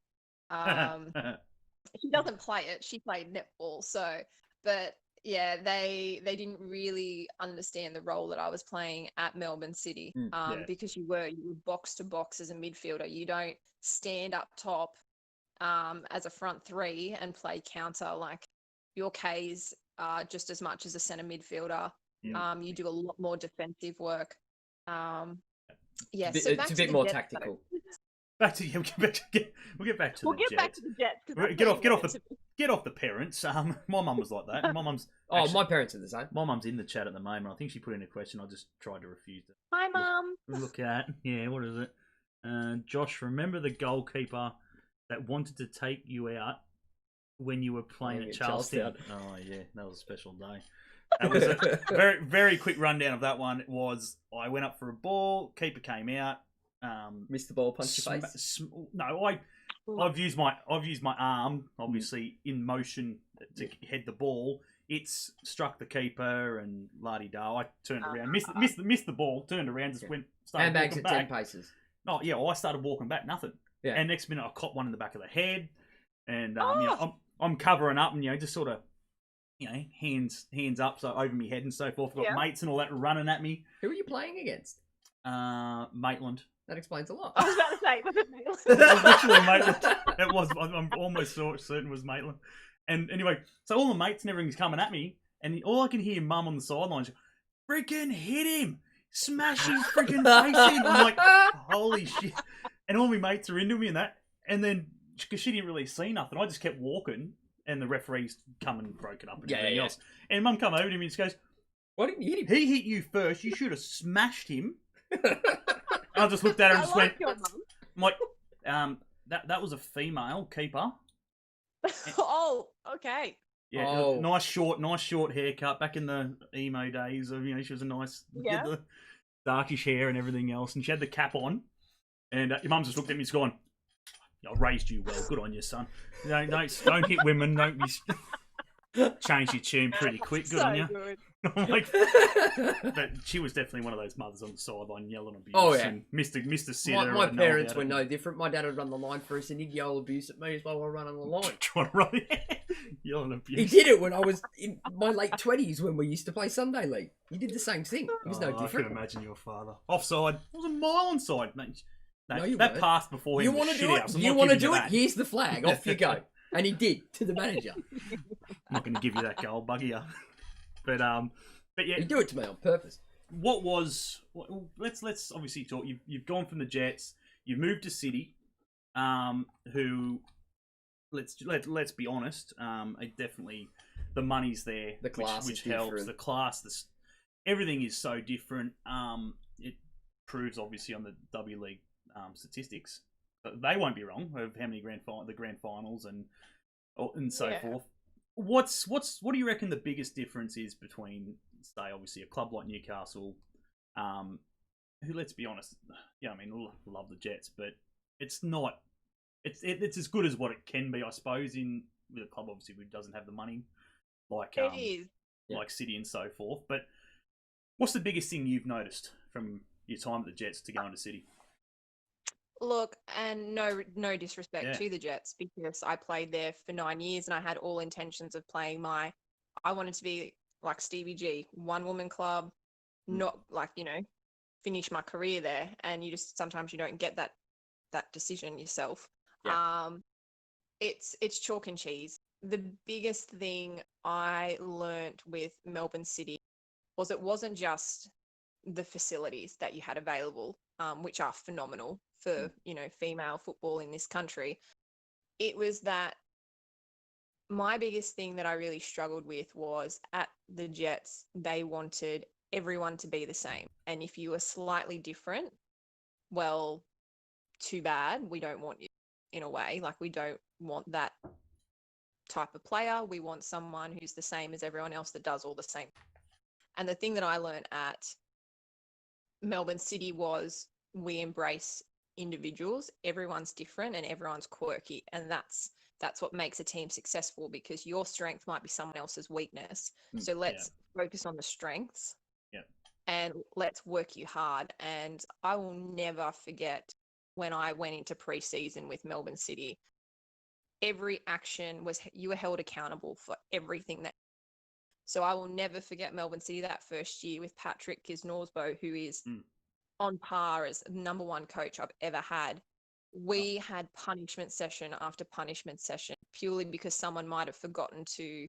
She doesn't play it. She played netball. So, but yeah, they didn't really understand the role that I was playing at Melbourne City. Because you were box to box as a midfielder. You don't stand up top as a front three and play counter. Like your Ks are just as much as a centre midfielder. You do a lot more defensive work. It's a bit more tactical. We'll get back to the Jets. Get off the parents. My mum was like that. My mum's. My parents are the same. My mum's in the chat at the moment. I think she put in a question. I just tried to refuse it. Hi, Mum. Look at what is it? Josh, remember the goalkeeper that wanted to take you out when you were playing at Charlestown? Oh yeah, that was a special day. That was a very, very quick rundown of that one. It was I went up for a ball, keeper came out, missed the ball, punched your face. I've used my arm, obviously in motion to head the ball. It's struck the keeper and la-di-da. I turned around, missed the ball, turned around, just went. Handbags at 10 paces. Oh yeah, I started walking back, nothing. Yeah. And next minute I caught one in the back of the head, and I'm covering up and just sort of. Hands up, so over my head and so forth. I've got mates and all that running at me. Who are you playing against? Maitland. That explains a lot. I was about to say, was it Maitland? It was literally Maitland. It was. I'm almost certain it was Maitland. And anyway, so all the mates and everything's coming at me, and all I can hear Mum on the sidelines, freaking hit him, smash his freaking face in. I'm like, holy shit! And all my mates are into me and that, and then because she didn't really see nothing, I just kept walking. And the referees come and broke it up and everything else. And Mum come over to me and just goes, "Why didn't you hit him? He hit you first. You should have smashed him." I just looked at her and just went, I'm like, that was a female keeper. Oh, okay. Yeah, nice short haircut back in the emo days of, she was a nice, the darkish hair and everything else. And she had the cap on. And your Mum's just looked at me and gone, I raised you well. Good on you, son. Don't hit women. Don't be change your tune pretty quick. Good on you. Good. I'm like, but she was definitely one of those mothers on the sideline yelling abuse. Oh yeah, and Mr. Sitter. My parents were no different. My dad would run the line for us, and he'd yell abuse at me as well while running the line. Trying to run, yelling abuse. He did it when I was in my late 20s when we used to play Sunday League. He did the same thing. It was no different. I can imagine your father offside. It was a mile onside, mate. No, that passed before him. You want to do it? You want to do it? Here's the flag. Off you go. And he did to the manager. I'm not going to give you that goal, buggy you. But yeah, you do it to me on purpose. Let's obviously talk. You've gone from the Jets. You've moved to City, who let's be honest, definitely the money's there. The class which helps. The class, everything is so different. It proves obviously on the W League statistics. They won't be wrong of how many grand finals and so forth. What do you reckon the biggest difference is between, say, obviously a club like Newcastle, who, let's be honest, love the Jets, but it's not. It's as good as what it can be, I suppose, with a club obviously who doesn't have the money like like City and so forth. But what's the biggest thing you've noticed from your time at the Jets to going to City? Look, and no disrespect to the Jets, because I played there for 9 years and I had all intentions of playing I wanted to be like Stevie G, one woman club, not like, finish my career there. And sometimes you don't get that decision yourself. Yeah. It's chalk and cheese. The biggest thing I learnt with Melbourne City was it wasn't just the facilities that you had available, which are phenomenal for, female football in this country. It was that my biggest thing that I really struggled with was at the Jets, they wanted everyone to be the same. And if you were slightly different, well, too bad. We don't want you in a way. Like, we don't want that type of player. We want someone who's the same as everyone else that does all the same. And the thing that I learned at Melbourne City was we embrace individuals. Everyone's different and everyone's quirky, and that's what makes a team successful, because your strength might be someone else's weakness. So let's focus on the strengths and let's work you hard. And I will never forget when I went into pre-season with Melbourne City, every action you were held accountable for everything So I will never forget Melbourne City that first year with Patrick Kisnorsbo, who is on par as the number one coach I've ever had. We had punishment session after punishment session purely because someone might have forgotten to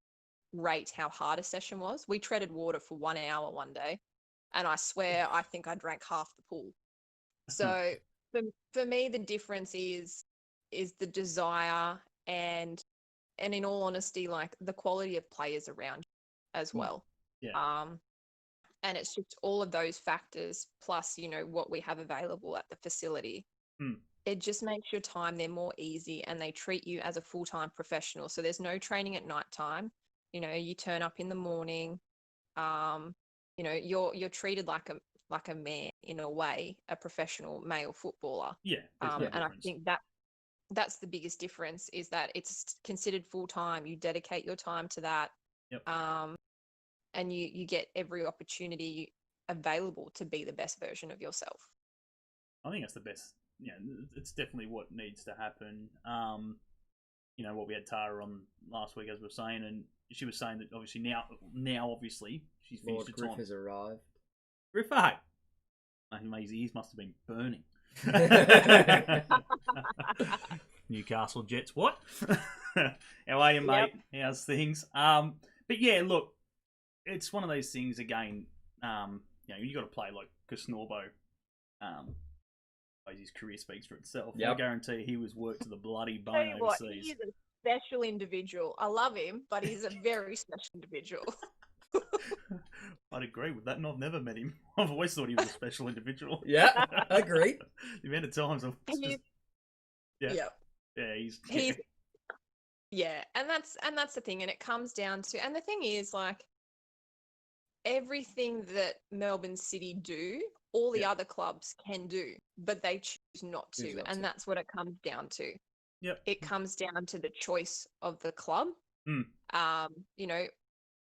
rate how hard a session was. We treaded water for 1 hour one day, and I swear I think I drank half the pool. So for me, the difference is the desire and in all honesty, like the quality of players around you as well. Yeah. And it's just all of those factors plus, you know, what we have available at the facility. It just makes your time there more easy, and they treat you as a full-time professional. So there's no training at nighttime. You know, you turn up in the morning. You know, you're treated like a man in a way, a professional male footballer. Yeah. And I think that's the biggest difference, is that it's considered full-time. You dedicate your time to that. Yep. And you get every opportunity available to be the best version of yourself. I think that's the best. Yeah, it's definitely what needs to happen. You know, what we had Tara on last week, as we were saying, and she was saying that obviously now obviously she's finished Lord her Griff time. has arrived. Griffo! His ears must have been burning. Newcastle Jets, what? How are you, mate? Yep. How's things? But yeah, look, it's one of those things again. You know, you got to play like Kisnorbo. His career speaks for itself. Yep. I guarantee he was worked to the bloody bone overseas. He is a special individual. I love him, but he's a very special individual. I'd agree with that, and I've never met him. I've always thought he was a special individual. Yeah, I agree. The amount of times I've just... Yeah, and that's the thing, and it comes down to, and the thing is, like, everything that Melbourne City do, all the other clubs can do, but they choose not to, and that's what it comes down to. Yep. It comes down to the choice of the club. You know,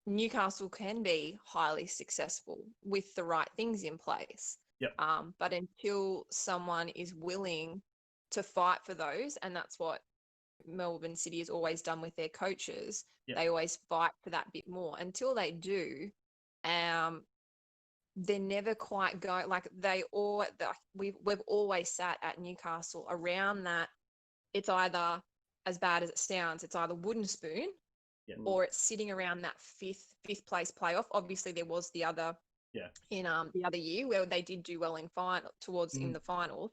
Newcastle can be highly successful with the right things in place. Yep. But until someone is willing to fight for those, and that's what Melbourne City has always done with their coaches, they always fight for that bit more. Until they do, they're never quite going, like we've always sat at Newcastle around that. It's either, as bad as it sounds, it's either wooden spoon or it's sitting around that fifth place playoff. Obviously there was the other in the other year where they did do well in the final.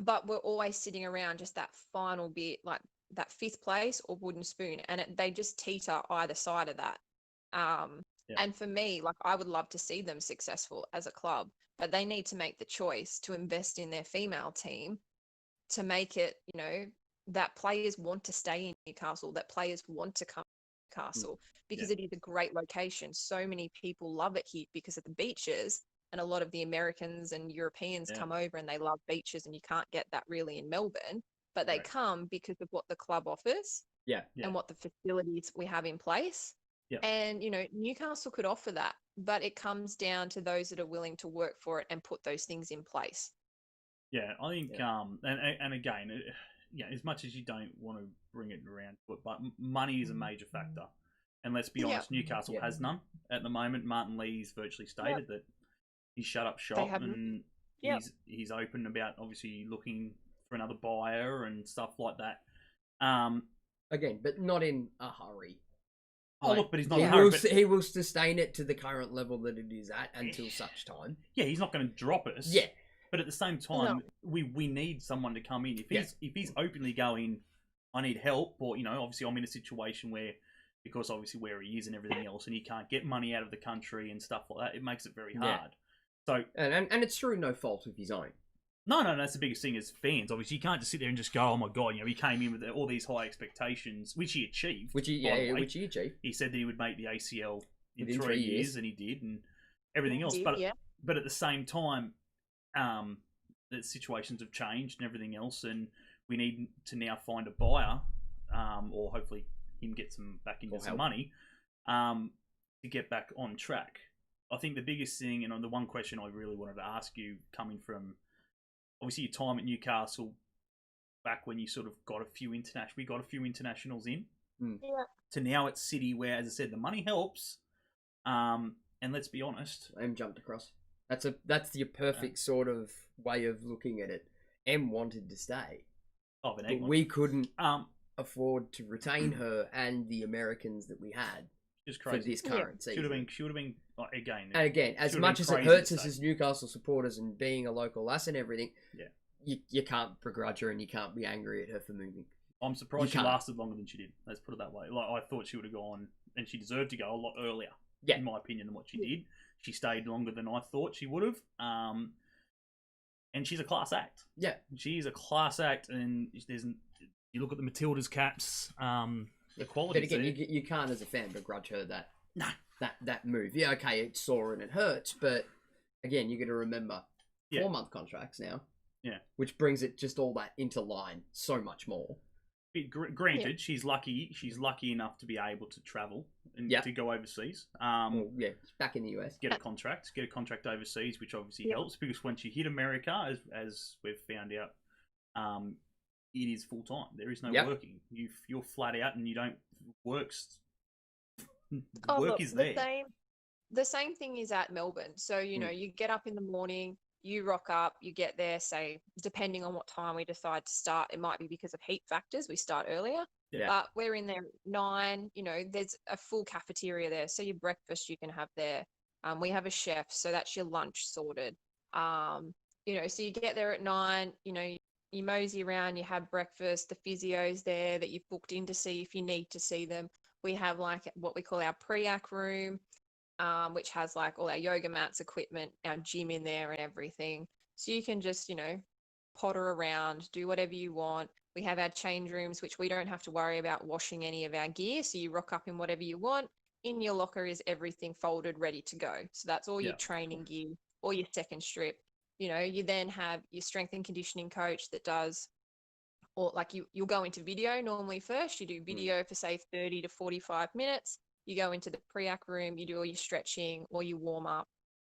But we're always sitting around just that final bit, like that fifth place or wooden spoon, and they just teeter either side of that. And for me, like, I would love to see them successful as a club, but they need to make the choice to invest in their female team to make it, you know, that players want to stay in Newcastle, that players want to come to Newcastle because it is a great location. So many people love it here because of the beaches, and a lot of the Americans and Europeans come over and they love beaches, and you can't get that really in Melbourne, but they come because of what the club offers and what the facilities we have in place. And, you know, Newcastle could offer that, but it comes down to those that are willing to work for it and put those things in place. Yeah, I think, and again, as much as you don't want to bring it around to it, but money is a major factor. And let's be honest, Newcastle has none at the moment. Martin Lee's virtually stated that he's shut up shop and he's open about obviously looking for another buyer and stuff like that. Again, but not in a hurry. Oh, look, but he's not in a hurry. He will sustain it to the current level that it is at until such time. Yeah, he's not going to drop us. Yeah. But at the same time, we need someone to come in. If he's openly going, I need help, or, you know, obviously I'm in a situation where, because obviously where he is and everything else, and he can't get money out of the country and stuff like that, it makes it very hard. So and it's through no fault of his own. No, that's the biggest thing as fans. Obviously, you can't just sit there and just go, "Oh my god!" You know, he came in with all these high expectations, which he achieved. Which he achieved. He said that he would make the ACL in 3 years, and he did, and everything else. But at the same time, the situations have changed and everything else, and we need to now find a buyer, or hopefully him get back into some money, to get back on track. I think the biggest thing, and the one question I really wanted to ask you, coming from obviously your time at Newcastle, back when you sort of got a few internationals in. Yeah. to now at City, where, as I said, the money helps. And let's be honest, M jumped across. That's your perfect sort of way of looking at it. M wanted to stay, but we couldn't afford to retain her and the Americans that we had just for crazy. this current season. Should have been again. And again, as much as it hurts us as Newcastle supporters and being a local lass and everything, you can't begrudge her and you can't be angry at her for moving. I'm surprised she lasted longer than she did. Let's put it that way. Like, I thought she would have gone, and she deserved to go a lot earlier. In my opinion, than what she did. She stayed longer than I thought she would have. And she's a class act. Yeah, she's a class act, and you look at the Matildas caps, the quality. But again, you can't as a fan begrudge her that move. Yeah, okay, it's sore and it hurts, but again, you got to remember 4-month contracts now. Yeah, which brings it just all that into line so much more. Granted, she's lucky. She's lucky enough to be able to travel and to go overseas. Back in the US, get a contract overseas, which obviously helps because once you hit America, as we've found out, it is full time. There is no working. You're flat out, and you don't work. Work is there. The same thing is at Melbourne. So you get up in the morning. You rock up, you get there, say, depending on what time we decide to start, it might be because of heat factors, we start earlier. Yeah. But we're in there at 9, there's a full cafeteria there. So your breakfast you can have there. We have a chef, so that's your lunch sorted. So you get there at 9, you mosey around, you have breakfast, the physio's there that you've booked in to see if you need to see them. We have like what we call our pre-ac room. Which has like all our yoga mats, equipment, our gym in there and everything. So you can just, potter around, do whatever you want. We have our change rooms, which we don't have to worry about washing any of our gear. So you rock up in whatever you want. In your locker is everything folded, ready to go. So that's all your training gear, or your second strip. You then have your strength and conditioning coach that does, or like you'll go into video normally first. You do video for say 30 to 45 minutes. You go into the pre-ac room, you do all your stretching or you warm up,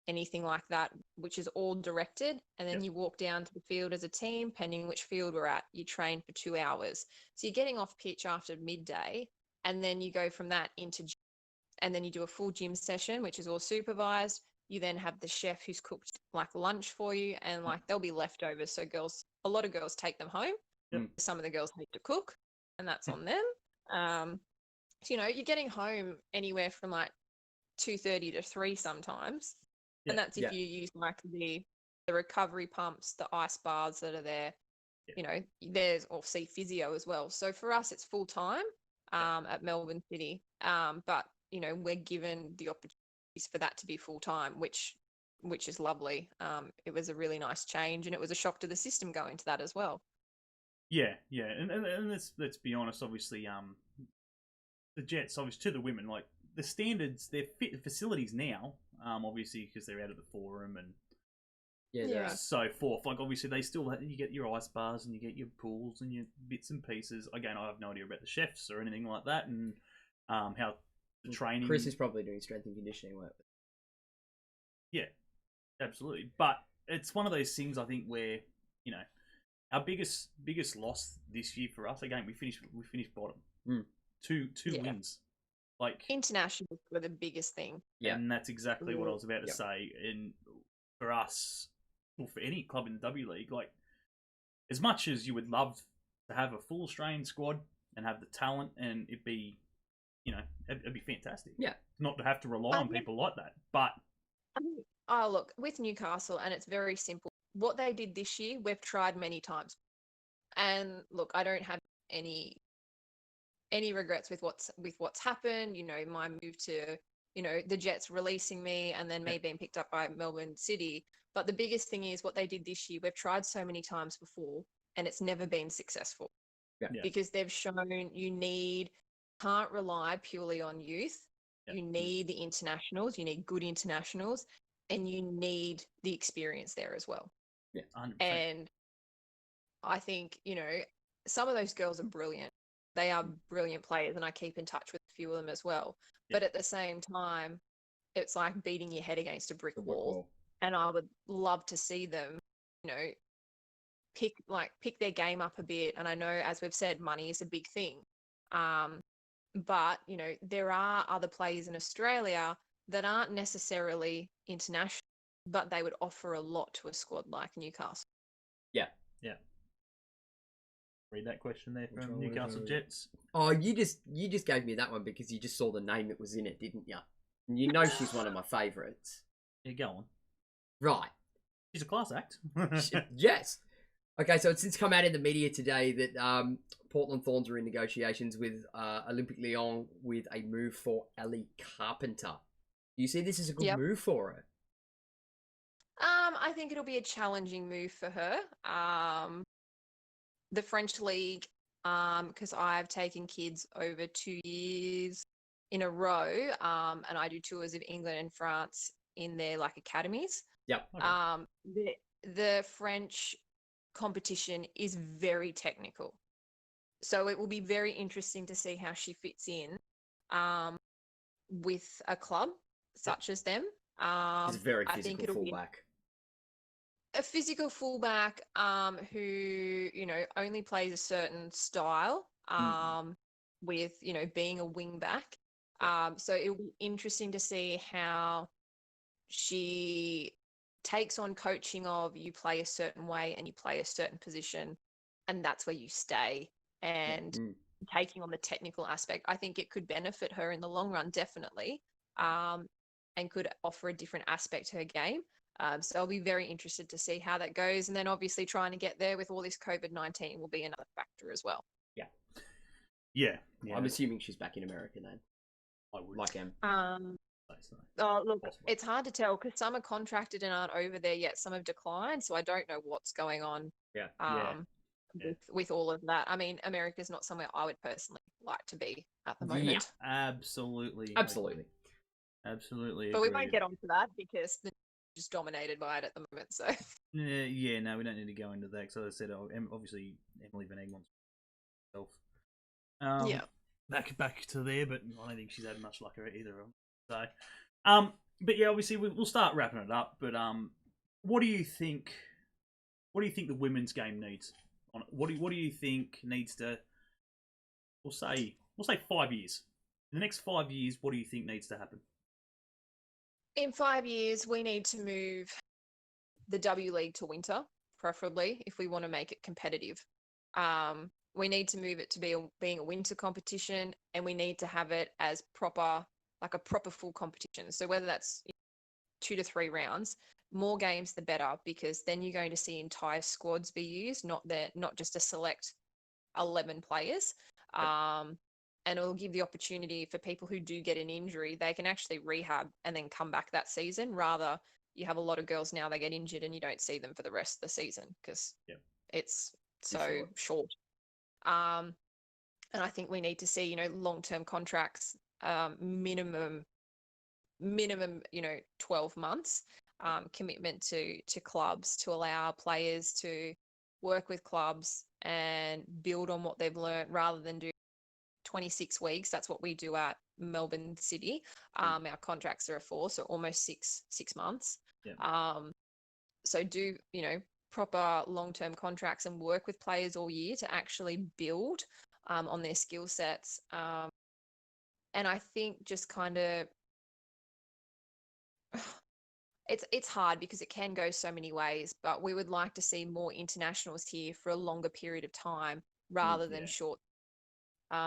anything like that, which is all directed. And then you walk down to the field as a team, pending which field we're at. You train for 2 hours. So you're getting off pitch after midday, and then you go from that into gym. And then you do a full gym session, which is all supervised. You then have the chef who's cooked like lunch for you, and like there'll be leftovers. So a lot of girls take them home. Some of the girls hate to cook, and that's on them. So, you're getting home anywhere from like 2:30 to 3 sometimes. And that's if you use like the recovery pumps, the ice baths that are there. There's obviously physio as well. So for us, it's full time at Melbourne City. But, we're given the opportunities for that to be full time, which is lovely. It was a really nice change, and it was a shock to the system going to that as well. Yeah. And let's be honest, obviously, the Jets, obviously, to the women, like the standards, their fit facilities now, obviously because they're out of the forum and so forth. Like obviously, they still you get your ice bars and you get your pools and your bits and pieces. Again, I have no idea about the chefs or anything like that, and how the training. Chris is probably doing strength and conditioning work. Yeah, absolutely. But it's one of those things I think where our biggest loss this year for us. Again, we finished bottom. Two wins. Like internationals were the biggest thing. Yeah, and that's exactly what I was about to say. And for us, or for any club in the W League, like as much as you would love to have a full Australian squad and have the talent, and it'd be, it'd be fantastic. Yeah, not to have to rely on people like that. But look, with Newcastle, and it's very simple. What they did this year, we've tried many times, and look, I don't have any regrets with what's happened. My move to the Jets releasing me, and then me being picked up by Melbourne City. But the biggest thing is what they did this year. We've tried so many times before, and it's never been successful. Because they've shown you can't rely purely on youth. You need the internationals. You need good internationals, and you need the experience there as well. Yeah, 100%. And I think some of those girls are brilliant. They are brilliant players, and I keep in touch with a few of them as well. Yeah. But at the same time, it's like beating your head against a brick wall. And I would love to see them, pick their game up a bit. And I know, as we've said, money is a big thing. But, there are other players in Australia that aren't necessarily international, but they would offer a lot to a squad like Newcastle. Yeah. Yeah. Read that question there from Newcastle Jets. Oh, you just gave me that one because you just saw the name that was in it, didn't you? And you know she's one of my favourites. Yeah, go on. Right. She's a class act. Yes. Okay, so it's since come out in the media today that Portland Thorns are in negotiations with Olympique Lyon with a move for Ellie Carpenter. Do you see this as a good move for her? I think it'll be a challenging move for her. The French league, because I've taken kids over 2 years in a row, and I do tours of England and France in their academies. Yep. Okay. The French competition is very technical, so it will be very interesting to see how she fits in with a club such as them. She's a very physical fullback. A physical fullback who only plays a certain style with being a wing back. So it will be interesting to see how she takes on coaching of you play a certain way and you play a certain position, and that's where you stay, and taking on the technical aspect. I think it could benefit her in the long run, definitely, and could offer a different aspect to her game. So I'll be very interested to see how that goes. And then obviously trying to get there with all this COVID-19 will be another factor as well. Yeah. Yeah. I'm assuming she's back in America then. I would. Like him. Oh, look, it's hard to tell because some are contracted and aren't over there yet. Some have declined. So I don't know what's going on with all of that. I mean, America's not somewhere I would personally like to be at the moment. Yeah, absolutely. Absolutely. Absolutely. But we won't get onto that because the just dominated by it at the moment. So no, we don't need to go into that. So as I said, obviously Emily Van Egg wants herself. Back to there, but I don't think she's had much luck either. So, but yeah, obviously we'll start wrapping it up. But what do you think? What do you think the women's game needs? What do you think needs to? We'll say 5 years. In the next 5 years, what do you think needs to happen? In 5 years, we need to move the W League to winter, preferably, if we want to make it competitive. We need to move it to being a winter competition, and we need to have it as proper, like a proper full competition. So whether that's 2 to 3 rounds, more games the better, because then you're going to see entire squads be used, not just a select 11 players. And it will give the opportunity for people who do get an injury, they can actually rehab and then come back that season. Rather, you have a lot of girls now, they get injured and you don't see them for the rest of the season because it's so short. And I think we need to see, long-term contracts, minimum, 12 months, commitment to clubs to allow players to work with clubs and build on what they've learned rather than do 26 weeks. That's what we do at Melbourne City. Our contracts are 4, so almost six months. So do proper long-term contracts and work with players all year to actually build on their skill sets. And I think just kind of it's hard because it can go so many ways, but we would like to see more internationals here for a longer period of time rather than short.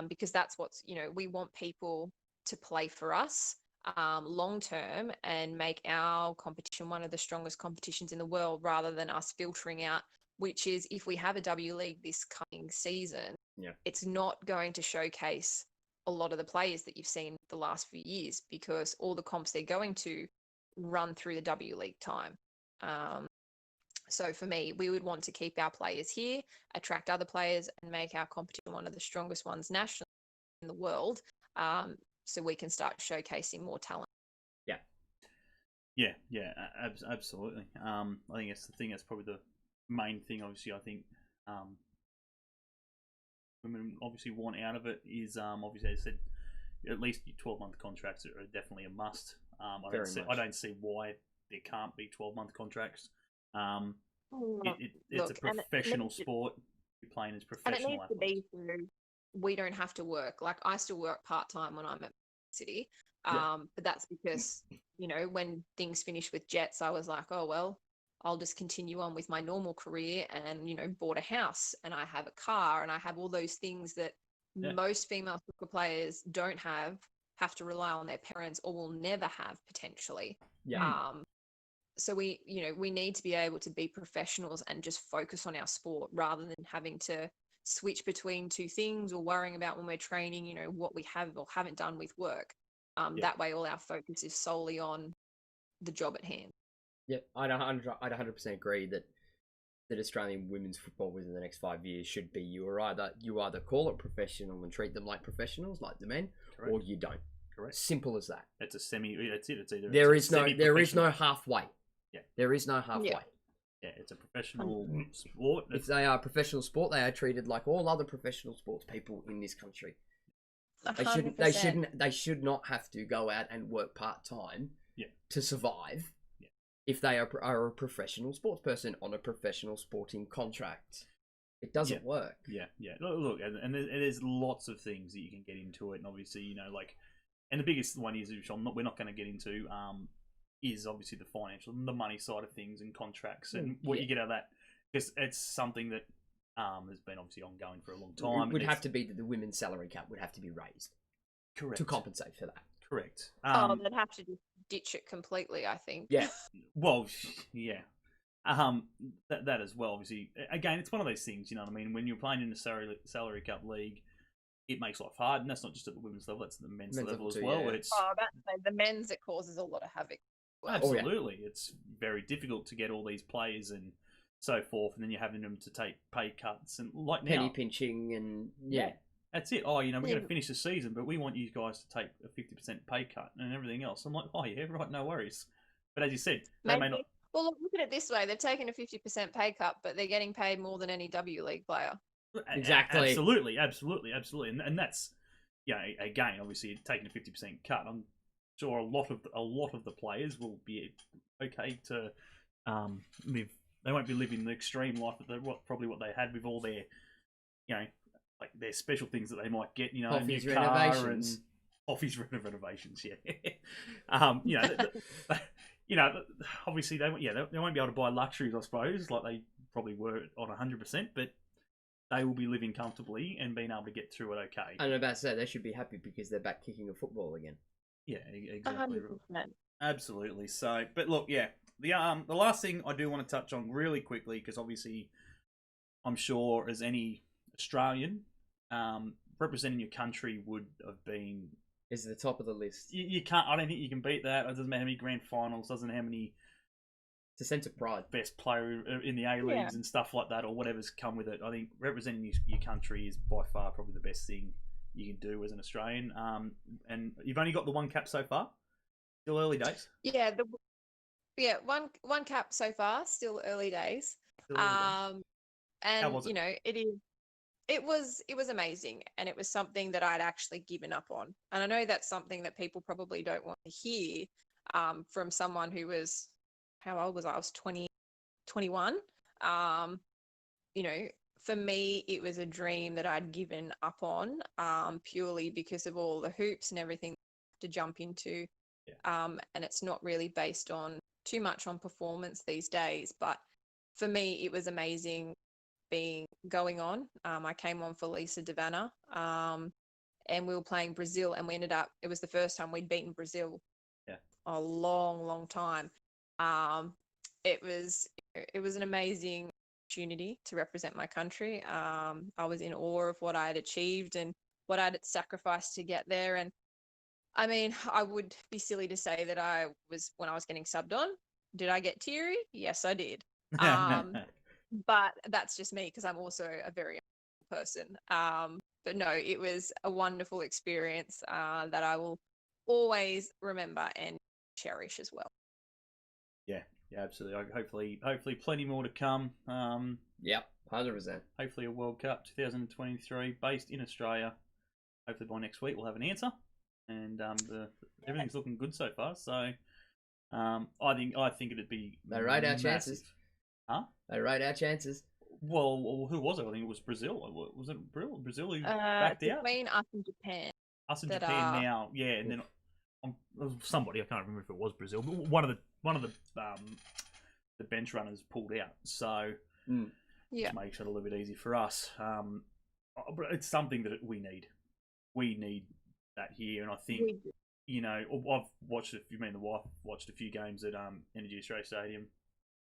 Because that's what's, we want people to play for us long term and make our competition one of the strongest competitions in the world rather than us filtering out, which is if we have a W League this coming season, it's not going to showcase a lot of the players that you've seen the last few years because all the comps they're going to run through the W League time. So for me, we would want to keep our players here, attract other players, and make our competition one of the strongest ones nationally in the world, so we can start showcasing more talent. Yeah, absolutely. I think that's the thing. That's probably the main thing. Obviously, I think women obviously want out of it is obviously, as I said, at least 12-month contracts are definitely a must. I don't see why there can't be 12-month contracts. It's a professional sport. You're playing as professional. And it needs to be through we don't have to work. Like I still work part-time when I'm at City. Yeah. But that's because, you know, when things finished with Jets, I was like, oh, well, I'll just continue on with my normal career and, you know, bought a house and I have a car and I have all those things that most female soccer players don't have to rely on their parents or will never have potentially. Yeah. So we, you know, we need to be able to be professionals and just focus on our sport rather than having to switch between two things or worrying about when we're training, you know, what we have or haven't done with work. That way all our focus is solely on the job at hand. Yeah, I'd 100% agree that Australian women's football within the next 5 years should be you either call it professional and treat them like professionals, like the men, or you don't. Correct. Simple as that. It's a semi. It's either there is no halfway. Yeah, there is no halfway. Yeah, it's a professional sport. If they are a professional sport, they are treated like all other professional sports people in this country. 100%. They should not have to go out and work part-time to survive if they are a professional sports person on a professional sporting contract. It doesn't work. Yeah. Look, and there's lots of things that you can get into it, and obviously, you know, like, and the biggest one is, which we're not going to get into, is obviously the financial, the money side of things and contracts and what you get out of that, because it's something that has been obviously ongoing for a long time. It would have to be that the women's salary cap would have to be raised, correct, to compensate for that. Correct. They'd have to just ditch it completely, I think. Yeah. Well, yeah. That as well. Obviously, again, it's one of those things. You know what I mean? When you're playing in the salary cap league, it makes life hard, and that's not just at the women's level; that's at the men's level as well. Yeah. It's the men's, it causes a lot of havoc. Well. Absolutely, it's very difficult to get all these players and so forth, and then you're having them to take pay cuts and like penny pinching and that's it. Oh, you know, we're going to finish the season, but we want you guys to take a 50% pay cut and everything else. I'm like, oh yeah, right, no worries. But as you said, they may not. Well, look at it this way: they've taken a 50% pay cut, but they're getting paid more than any W League player. Exactly. Absolutely, and that's again, obviously taking a 50% cut. I'm sure a lot of the players will be okay to live. They won't be living the extreme life that probably what they had with all their, you know, like their special things that they might get, you know, office new renovations. Car and office renovations, you know, obviously they won't be able to buy luxuries, I suppose, like they probably were on 100%, but they will be living comfortably and being able to get through it okay. And about to say, they should be happy because they're back kicking a football again. Yeah, exactly. 100%. Absolutely. So, but look, the last thing I do want to touch on really quickly, because obviously I'm sure as any Australian, representing your country would have been... Is the top of the list. You can't... I don't think you can beat that. It doesn't matter how many grand finals, doesn't matter how many... It's a sense of pride. Best player in the A Leagues and stuff like that, or whatever's come with it. I think representing your country is by far probably the best thing you can do as an Australian. And you've only got the one cap so far? Still early days? Yeah, one cap so far, still early days. And how was it? You know, it was amazing, and it was something that I'd actually given up on. And I know that's something that people probably don't want to hear from someone who was, how old was I? I was 21. You know, for me, it was a dream that I'd given up on purely because of all the hoops and everything to jump into. And it's not really based on too much on performance these days, but for me it was amazing going on. I came on for Lisa Devanna, and we were playing Brazil, and it was the first time we'd beaten Brazil a long time. It was an amazing opportunity to represent my country. I was in awe of what I had achieved and what I had sacrificed to get there. And I mean, I would be silly to say that when I was getting subbed on, did I get teary? Yes, I did. But that's just me because I'm also a very person. But no, it was a wonderful experience that I will always remember and cherish as well. Yeah, absolutely. Hopefully plenty more to come. 100%. Hopefully a World Cup 2023 based in Australia. Hopefully by next week we'll have an answer. And everything's looking good so far. So I think it'd be they rate our massive. chances. Huh? They rate our chances. Well, who was it? I think it was Brazil. Was it Brazil who backed out? Between us and Japan. Us and Japan now, yeah, and then somebody, I can't remember if it was Brazil, but one of the bench runners pulled out, so which makes it a little bit easy for us. But it's something that we need. We need that here, and I think I've watched the wife watched a few games at Energy Australia Stadium.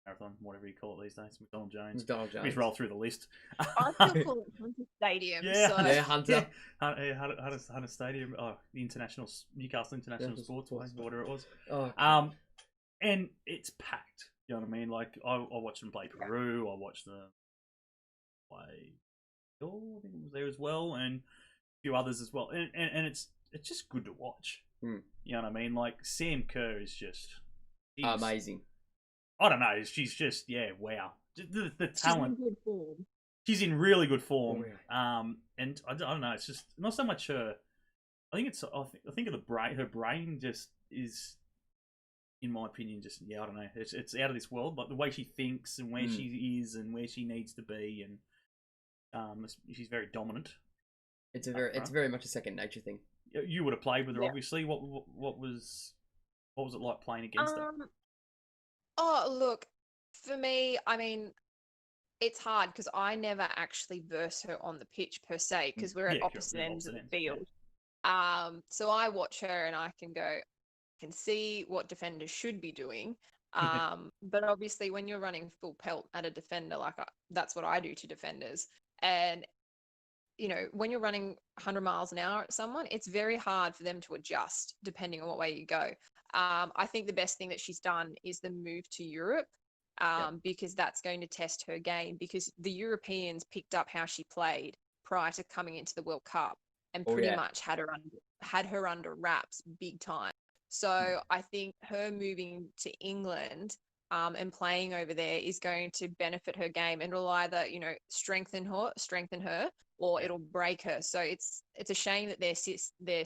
Marathon, whatever you call it these days, McDonald Jones. We just roll through the list. I still call it Hunter Stadium. Yeah, Hunter. Hunter Stadium. Oh, the Newcastle International Sports, whatever it was. Oh, and it's packed. You know what I mean? Like I watched them play Peru. I watched them play. I think it was there as well, and a few others as well. And it's just good to watch. You know what I mean? Like Sam Kerr is just amazing. I don't know. She's just wow. The talent. She's in good form. She's in really good form. Oh, and I don't know. It's just not so much her. I think of the brain. Her brain just is, in my opinion, just I don't know. It's out of this world. Like the way she thinks and where she is and where she needs to be, and she's very dominant. It's very much a second nature thing. You would have played with her, obviously. What was it like playing against her? Oh, look, for me, I mean, it's hard because I never actually verse her on the pitch per se because we're at opposite ends of the field. Yeah. So I watch her and I can see what defenders should be doing. But obviously, when you're running full pelt at a defender, that's what I do to defenders. And when you're running 100 miles an hour at someone, it's very hard for them to adjust depending on what way you go. I think the best thing that she's done is the move to Europe because that's going to test her game because the Europeans picked up how she played prior to coming into the World Cup and pretty much had her under wraps big time. So I think her moving to England and playing over there is going to benefit her game and it'll either, strengthen her or it'll break her. So it's a shame that their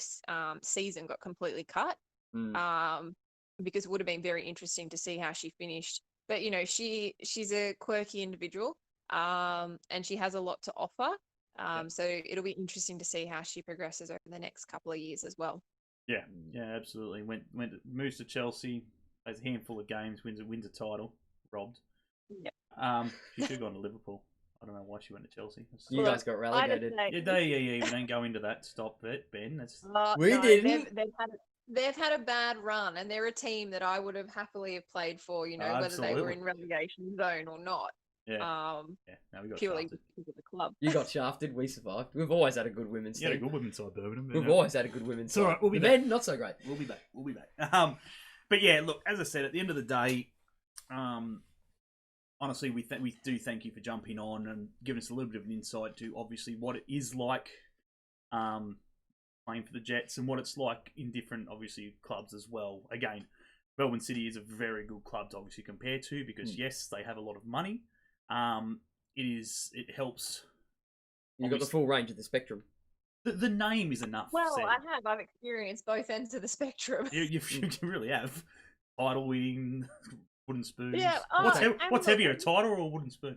season got completely cut. Because it would have been very interesting to see how she finished. But she's a quirky individual, and she has a lot to offer. So it'll be interesting to see how she progresses over the next couple of years as well. Yeah, absolutely. Moves to Chelsea, plays a handful of games, wins a title, robbed. Yeah. She should have gone to Liverpool. I don't know why she went to Chelsea. You guys got relegated. We don't go into that. Stop it, Ben. Didn't. They've had a bad run, and they're a team that I would have happily played for, whether they were in relegation zone or not. Yeah. No, we got purely shafted. because of the club. You got shafted. We survived. We've always had a good women's team. You had a good women's side, Birmingham. We've always had a good women's side. All right, we'll be the back. men, not so great. We'll be back. But yeah, look, as I said, at the end of the day, honestly, we do thank you for jumping on and giving us a little bit of an insight to obviously what it is like playing for the Jets and what it's like in different, obviously, clubs as well. Again, Melbourne City is a very good club to obviously compare to because, yes, they have a lot of money. It helps. You've got the full range of the spectrum. The name is enough. Well, I've experienced both ends of the spectrum. You really have. Title winning, wooden spoon. Yeah. What's heavier, a title or a wooden spoon?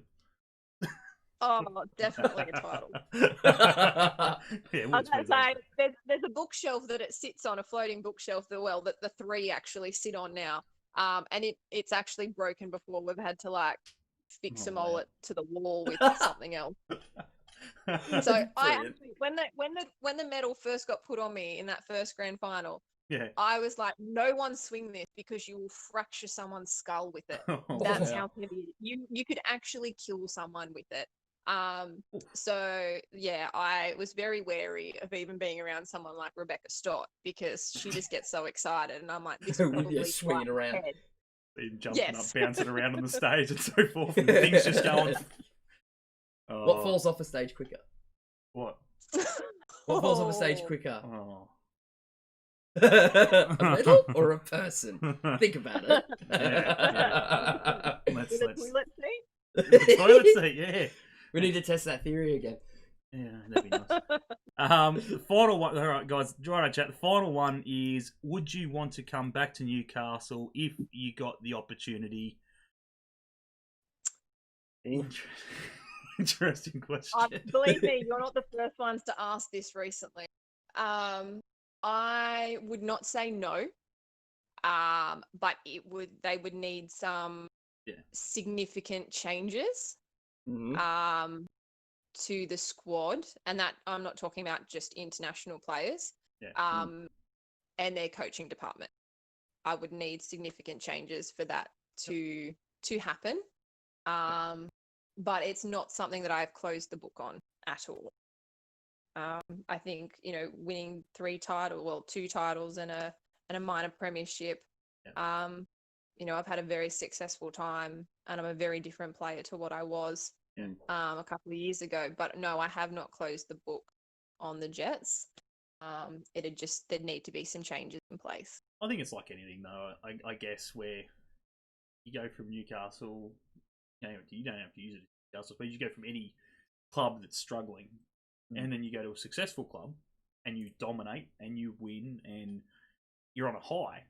Oh, definitely a title. I was going to say, there's a bookshelf that it sits on, a floating bookshelf that the three actually sit on now. And it's actually broken before. We've had to fix them all to the wall with something else. So I actually, when the medal first got put on me in that first grand final, I was like, no one swing this because you will fracture someone's skull with it. That's how heavy you could actually kill someone with it. So yeah, I was very wary of even being around someone like Rebecca Stott because she just gets so excited, and I'm like, this will probably swinging around, jumping up, bouncing around on the stage and so forth, and things just going. What falls off a stage quicker? What? What falls off a stage quicker? Oh. A medal or a person? Think about it. Yeah. Let's toilet seat. The toilet seat, yeah. We need to test that theory again. Yeah, that'd be nice. The final one, all right, guys, right on chat. The final one is: would you want to come back to Newcastle if you got the opportunity? interesting question. Believe me, you're not the first ones to ask this recently. I would not say no, but they would need some significant changes to the squad, and that I'm not talking about just international players, and their coaching department. I would need significant changes for that to happen. But it's not something that I've closed the book on at all. I think, winning 2 titles and a minor premiership. I've had a very successful time, and I'm a very different player to what I was a couple of years ago. But no, I have not closed the book on the Jets. There'd need to be some changes in place. I think it's like anything, though. I guess where you go from Newcastle, you don't have to use it as Newcastle, but you go from any club that's struggling, and then you go to a successful club, and you dominate, and you win, and you're on a high,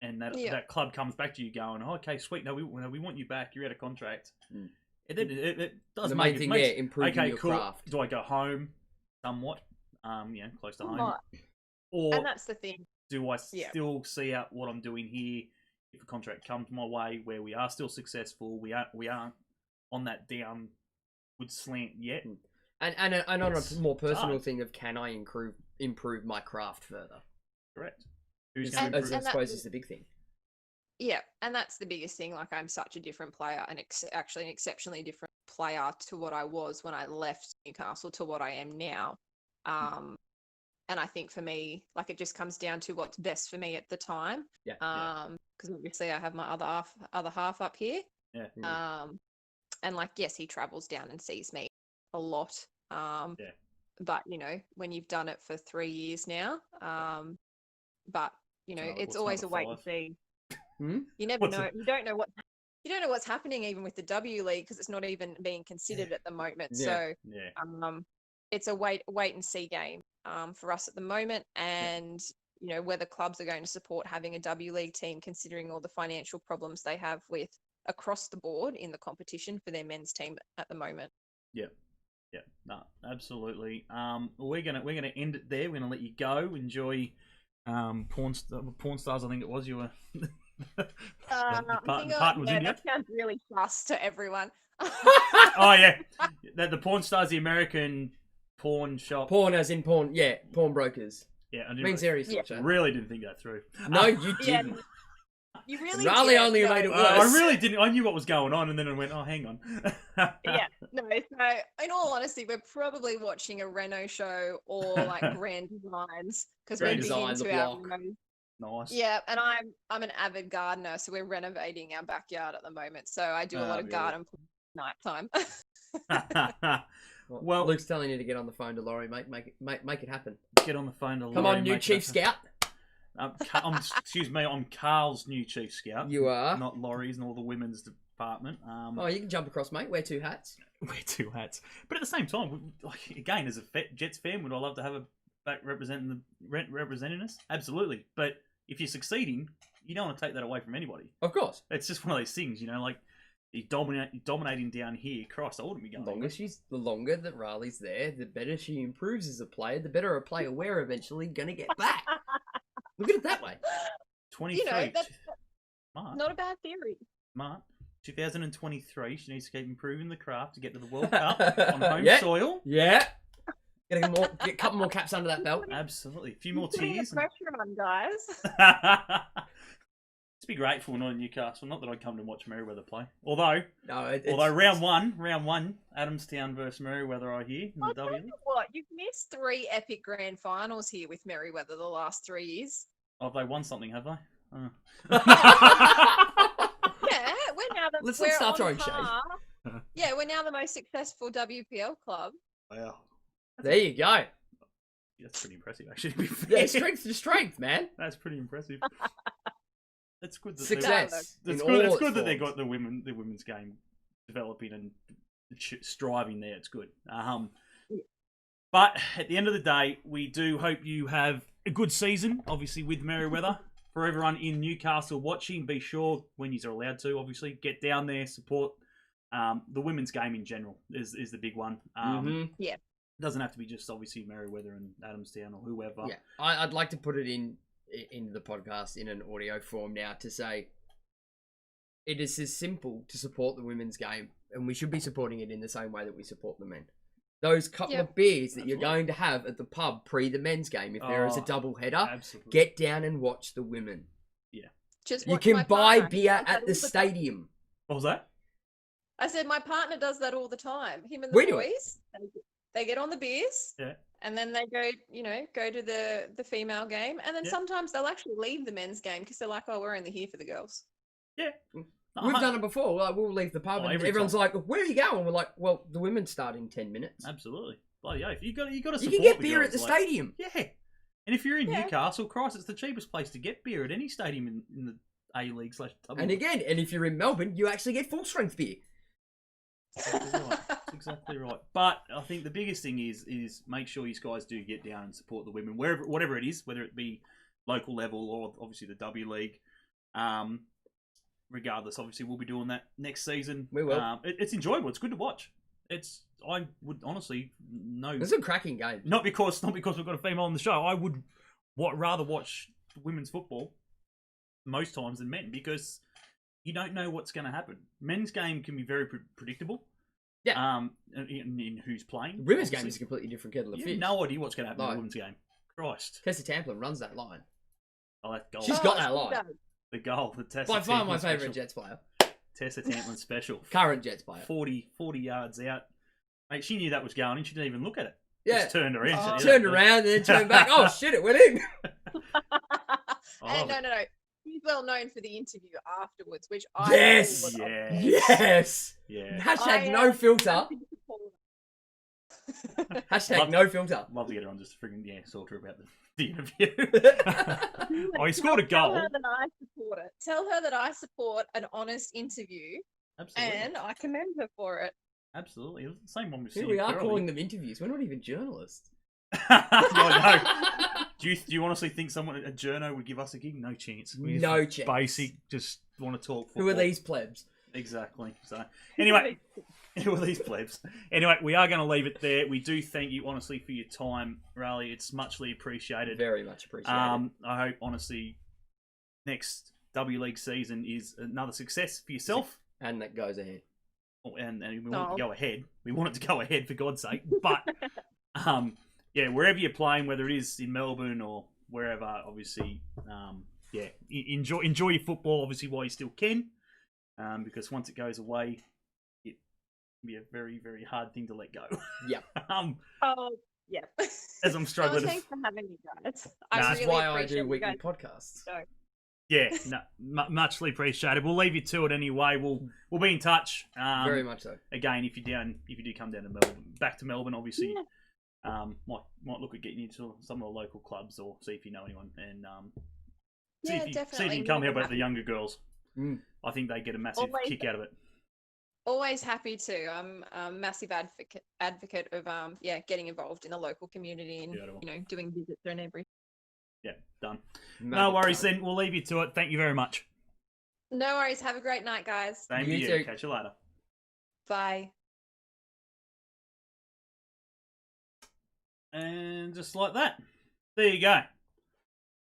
and that club comes back to you going, oh, okay, sweet, no, we want you back. You're out of contract. It does the make main thing, improving your craft. Do I go home somewhat, close to home, and that's the thing. Do I still see out what I'm doing here? If a contract comes my way where we are still successful, we aren't on that downward slant yet. And on a more personal thing of, can I improve my craft further? Correct. I suppose is the big thing. Yeah, and that's the biggest thing. Like, I'm such a different player, and actually an exceptionally different player to what I was when I left Newcastle to what I am now. And I think for me, like, it just comes down to what's best for me at the time. Because obviously I have my other half up here. And like, yes, he travels down and sees me a lot. But when you've done it for 3 years now, but it's always a wait and see. You never know. You don't know what's happening even with the W League, because it's not even being considered at the moment. So it's a wait and see game for us at the moment, and whether clubs are going to support having a W League team, considering all the financial problems they have with across the board in the competition for their men's team at the moment. No, absolutely. We're gonna end it there. We're gonna let you go. Enjoy porn stars. I think it was you were. That sounds really fast to everyone. Oh yeah, the porn stars, the American pawn shop. Porn as in porn, pawn brokers. Yeah, I really didn't think that through. No, you didn't. You really Rhali did. only made it worse. I really didn't. I knew what was going on, and then I went, "Oh, hang on." So in all honesty, we're probably watching a Reno show or like Grand Designs, because we're big into our Renos. Nice. Yeah, and I'm an avid gardener, so we're renovating our backyard at the moment. So I do a lot of garden night time. Well, Luke's telling you to get on the phone to Laurie, mate. Make it happen. Get on the phone to Laurie. Come on, new chief scout. Excuse me, I'm Carl's new chief scout. You are not Laurie's, nor the women's department. You can jump across, mate. Wear 2 hats. But at the same time, like, again, as a Jets fan, would I love to have a back representing us? Absolutely. But if you're succeeding, you don't want to take that away from anybody. Of course, it's just one of those things, like. You're dominating down here. Christ, I wouldn't be going. The longer that Rhali's there, the better she improves as a player. The better a player we're eventually gonna get back. Look at it that way. 23. That's not a bad theory. Smart. 2023. She needs to keep improving the craft to get to the World Cup on home soil. Yeah. Get a couple more caps under that belt. Absolutely. A few more tears. Pressure on, guys. Let's be grateful we're not in Newcastle. Not that I'd come to watch Merryweather play. Although round one, Adamstown versus Merryweather, I hear. In the W League. What? You've missed 3 epic grand finals here with Merryweather the last 3 years. Oh, they won something, have they? Oh. Yeah, we're now the. Let's not start throwing shade. Yeah, we're now the most successful WPL club. Wow. There you go. That's pretty impressive, actually. Yeah, strength to strength, man. That's pretty impressive. It's good that success. It's good that they got the women's game developing and striving there. It's good. But at the end of the day, we do hope you have a good season. Obviously, with Merryweather. For everyone in Newcastle watching, be sure when you're allowed to, obviously, get down there, support The women's game in general is the big one. It doesn't have to be just obviously Merriweather and Adamstown or whoever. Yeah, I'd like to put it in the podcast in an audio form now to say it is as simple to support the women's game, and we should be supporting it in the same way that we support the men. Those couple of beers that you're going to have at the pub pre the men's game, if there is a double header, get down and watch the women. Yeah. You can buy beer at the stadium. What was that? I said my partner does that all the time. Him and the boys, they get on the beers, and then they go to the female game, and then sometimes they'll actually leave the men's game because they're like, oh, we're only here for the girls. Yeah. We've done it before. Like, we'll leave the pub and everyone's like, where are you going? We're like, well, the women start in 10 minutes. Absolutely. Bloody oath. You got to support. You can get beer at the stadium. Yeah. And if you're in Newcastle, Christ, it's the cheapest place to get beer at any stadium in the A League /W. And again, if you're in Melbourne, you actually get full strength beer. Exactly right. That's exactly right. But I think the biggest thing is make sure you guys do get down and support the women, whatever it is, whether it be local level or obviously the W League. Regardless, obviously we'll be doing that next season. We will. It's enjoyable. It's good to watch. I would honestly It's a cracking game. Not because we've got a female on the show. I would rather watch women's football most times than men because you don't know what's going to happen. Men's game can be very predictable. Yeah. In who's playing. Women's game is a completely different kettle of fish. You have no idea what's going to happen in the women's game. Christ. Tessa Tamplin runs that line. Oh, that goal. She's got that line. The goal, the Tessa by far my special. favourite Jets player. Tessa Tamplin special. Current Jets player. 40 yards out. Mate, she knew that was going in. She didn't even look at it. Yeah. Just turned around. Turned around and then turned back. Oh, shit, it went in. And no. He's well known for the interview afterwards, which Yes. Yeah. Hashtag no filter. Hashtag no filter. Love to get her on just to friggin' talk to her about the interview. He scored a goal. Tell her that I support an honest interview. Absolutely. And I commend her for it. Absolutely. It was the same one we've Here seen. we are calling them interviews. We're not even journalists. No. Do you honestly think a journo would give us a gig? No chance. No chance. Basic, just want to talk football. Who are these plebs? Exactly. So, anyway, who are these plebs? Anyway, we are going to leave it there. We do thank you, honestly, for your time, Rhali. It's muchly appreciated. Very much appreciated. I hope, honestly, next W League season is another success for yourself. And that goes ahead. And we want it to go ahead. We want it to go ahead, for God's sake. But, wherever you're playing, whether it is in Melbourne or wherever, obviously, enjoy your football, obviously, while you still can. Because once it goes away, it can be a very, very hard thing to let go. Yeah. As I'm struggling. Thanks for having me, guys. That's why I do weekly podcasts. So. Yeah, muchly appreciated. We'll leave you to it anyway. We'll be in touch. Very much so. Again, if you do come down to Melbourne, back to Melbourne, obviously, might look at getting you to some of the local clubs or see if you know anyone and see if you can come here about the younger girls. I think they get a massive kick out of it. Always happy to. I'm a massive advocate of getting involved in the local community and doing visits and everything. Yeah, done. No worries then. We'll leave you to it. Thank you very much. No worries. Have a great night, guys. Same to you. Catch you later. Bye. And just like that. There you go.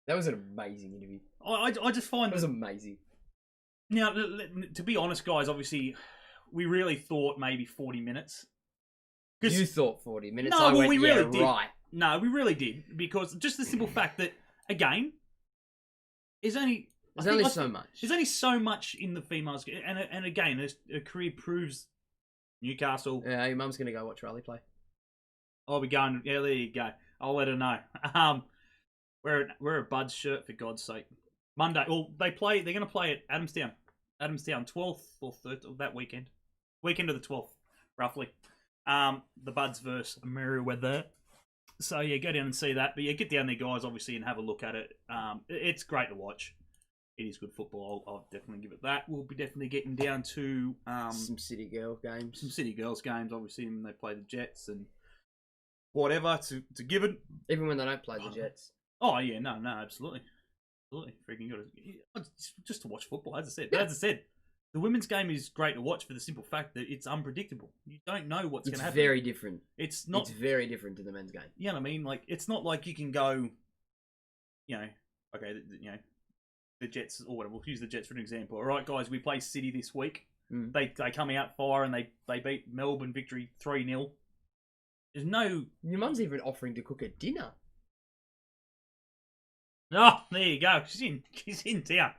That was an amazing interview. I just find it was amazing. Now, to be honest, guys, obviously, we really thought maybe 40 minutes. You thought 40 minutes. No, we really did. Right. No, we really did. Because just the simple fact that, again, there's only so much. There's only so much in the females. And again, her career proves Newcastle. Yeah, your mum's going to go watch Rhali play. I'll be going. Yeah, there you go. I'll let her know. Wear a Buds shirt, for God's sake. Monday. Well, they're going to play at Adamstown. 12th or 3rd of that weekend. Weekend of the 12th, roughly. The Buds versus Merriweather. So, yeah, go down and see that. But, yeah, get down there, guys, obviously, and have a look at it. It's great to watch. It is good football. I'll definitely give it that. We'll be definitely getting down to... some City Girl games. Some City Girls games, obviously, when they play the Jets and whatever to give it. Even when they don't play the Jets. Oh, yeah, no, absolutely. Absolutely. Freaking good. Just to watch football, as I said. But as I said, the women's game is great to watch for the simple fact that it's unpredictable. You don't know what's going to happen. It's very different. It's not. It's very different to the men's game. You know what I mean? Like, it's not like you can go, you know, okay, you know, the Jets, or whatever. We'll use the Jets for an example. All right, guys, we play City this week. They come out fire and they beat Melbourne victory 3-0. There's no... Your mum's even offering to cook a dinner. Oh, there you go. She's in town.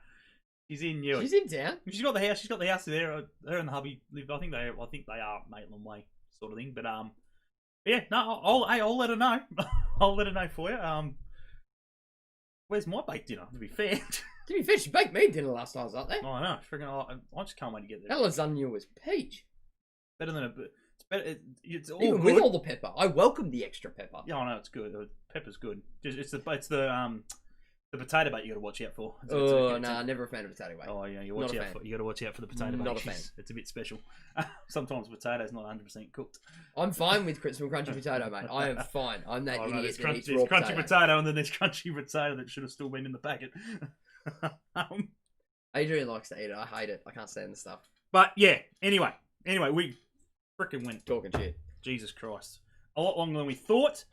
She's in Newark. She's in town. She's got the house. She's got the house there. Her and the hubby live. I think they are Maitland Way sort of thing. But yeah. No, I'll let her know. I'll let her know for you. Where's my baked dinner? To be fair. To be fair, she baked me dinner last time I was up there. Oh, I know. I just can't wait to get there. That lasagna was peach. Better than it's better. It's all even good. with all the pepper. I welcome the extra pepper. Yeah, I know it's good. Pepper's good. It's the potato bait you got to watch out for. Never a fan of potato bait. Oh yeah, you got to watch out for the potato bait. Not a fan. It's a bit special. Sometimes potato's not 100% cooked. I'm fine with crispy crunchy potato, mate. I am fine. I'm that idiot that eats raw crunchy potato, and then there's crunchy potato that should have still been in the packet. Adrian likes to eat it. I hate it. I can't stand the stuff. But yeah, anyway, we frickin' went talking shit. Jesus Christ, a lot longer than we thought.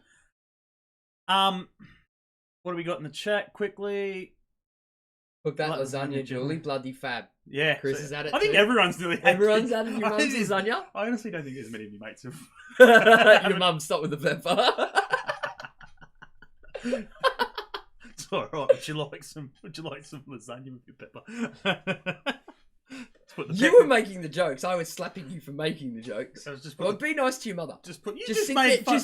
What do we got in the chat quickly? Cook that lasagna, Julie. Bloody fab. Yeah. Chris is at it. I think everyone's doing it. Everyone's at it. Your mum's lasagna? I honestly don't think there's many of your mates have. Your mum stopped with the pepper. It's alright. Would you like some lasagna with your pepper? You were making the jokes. I was slapping you for making the jokes. Well, be nice to your mother. Just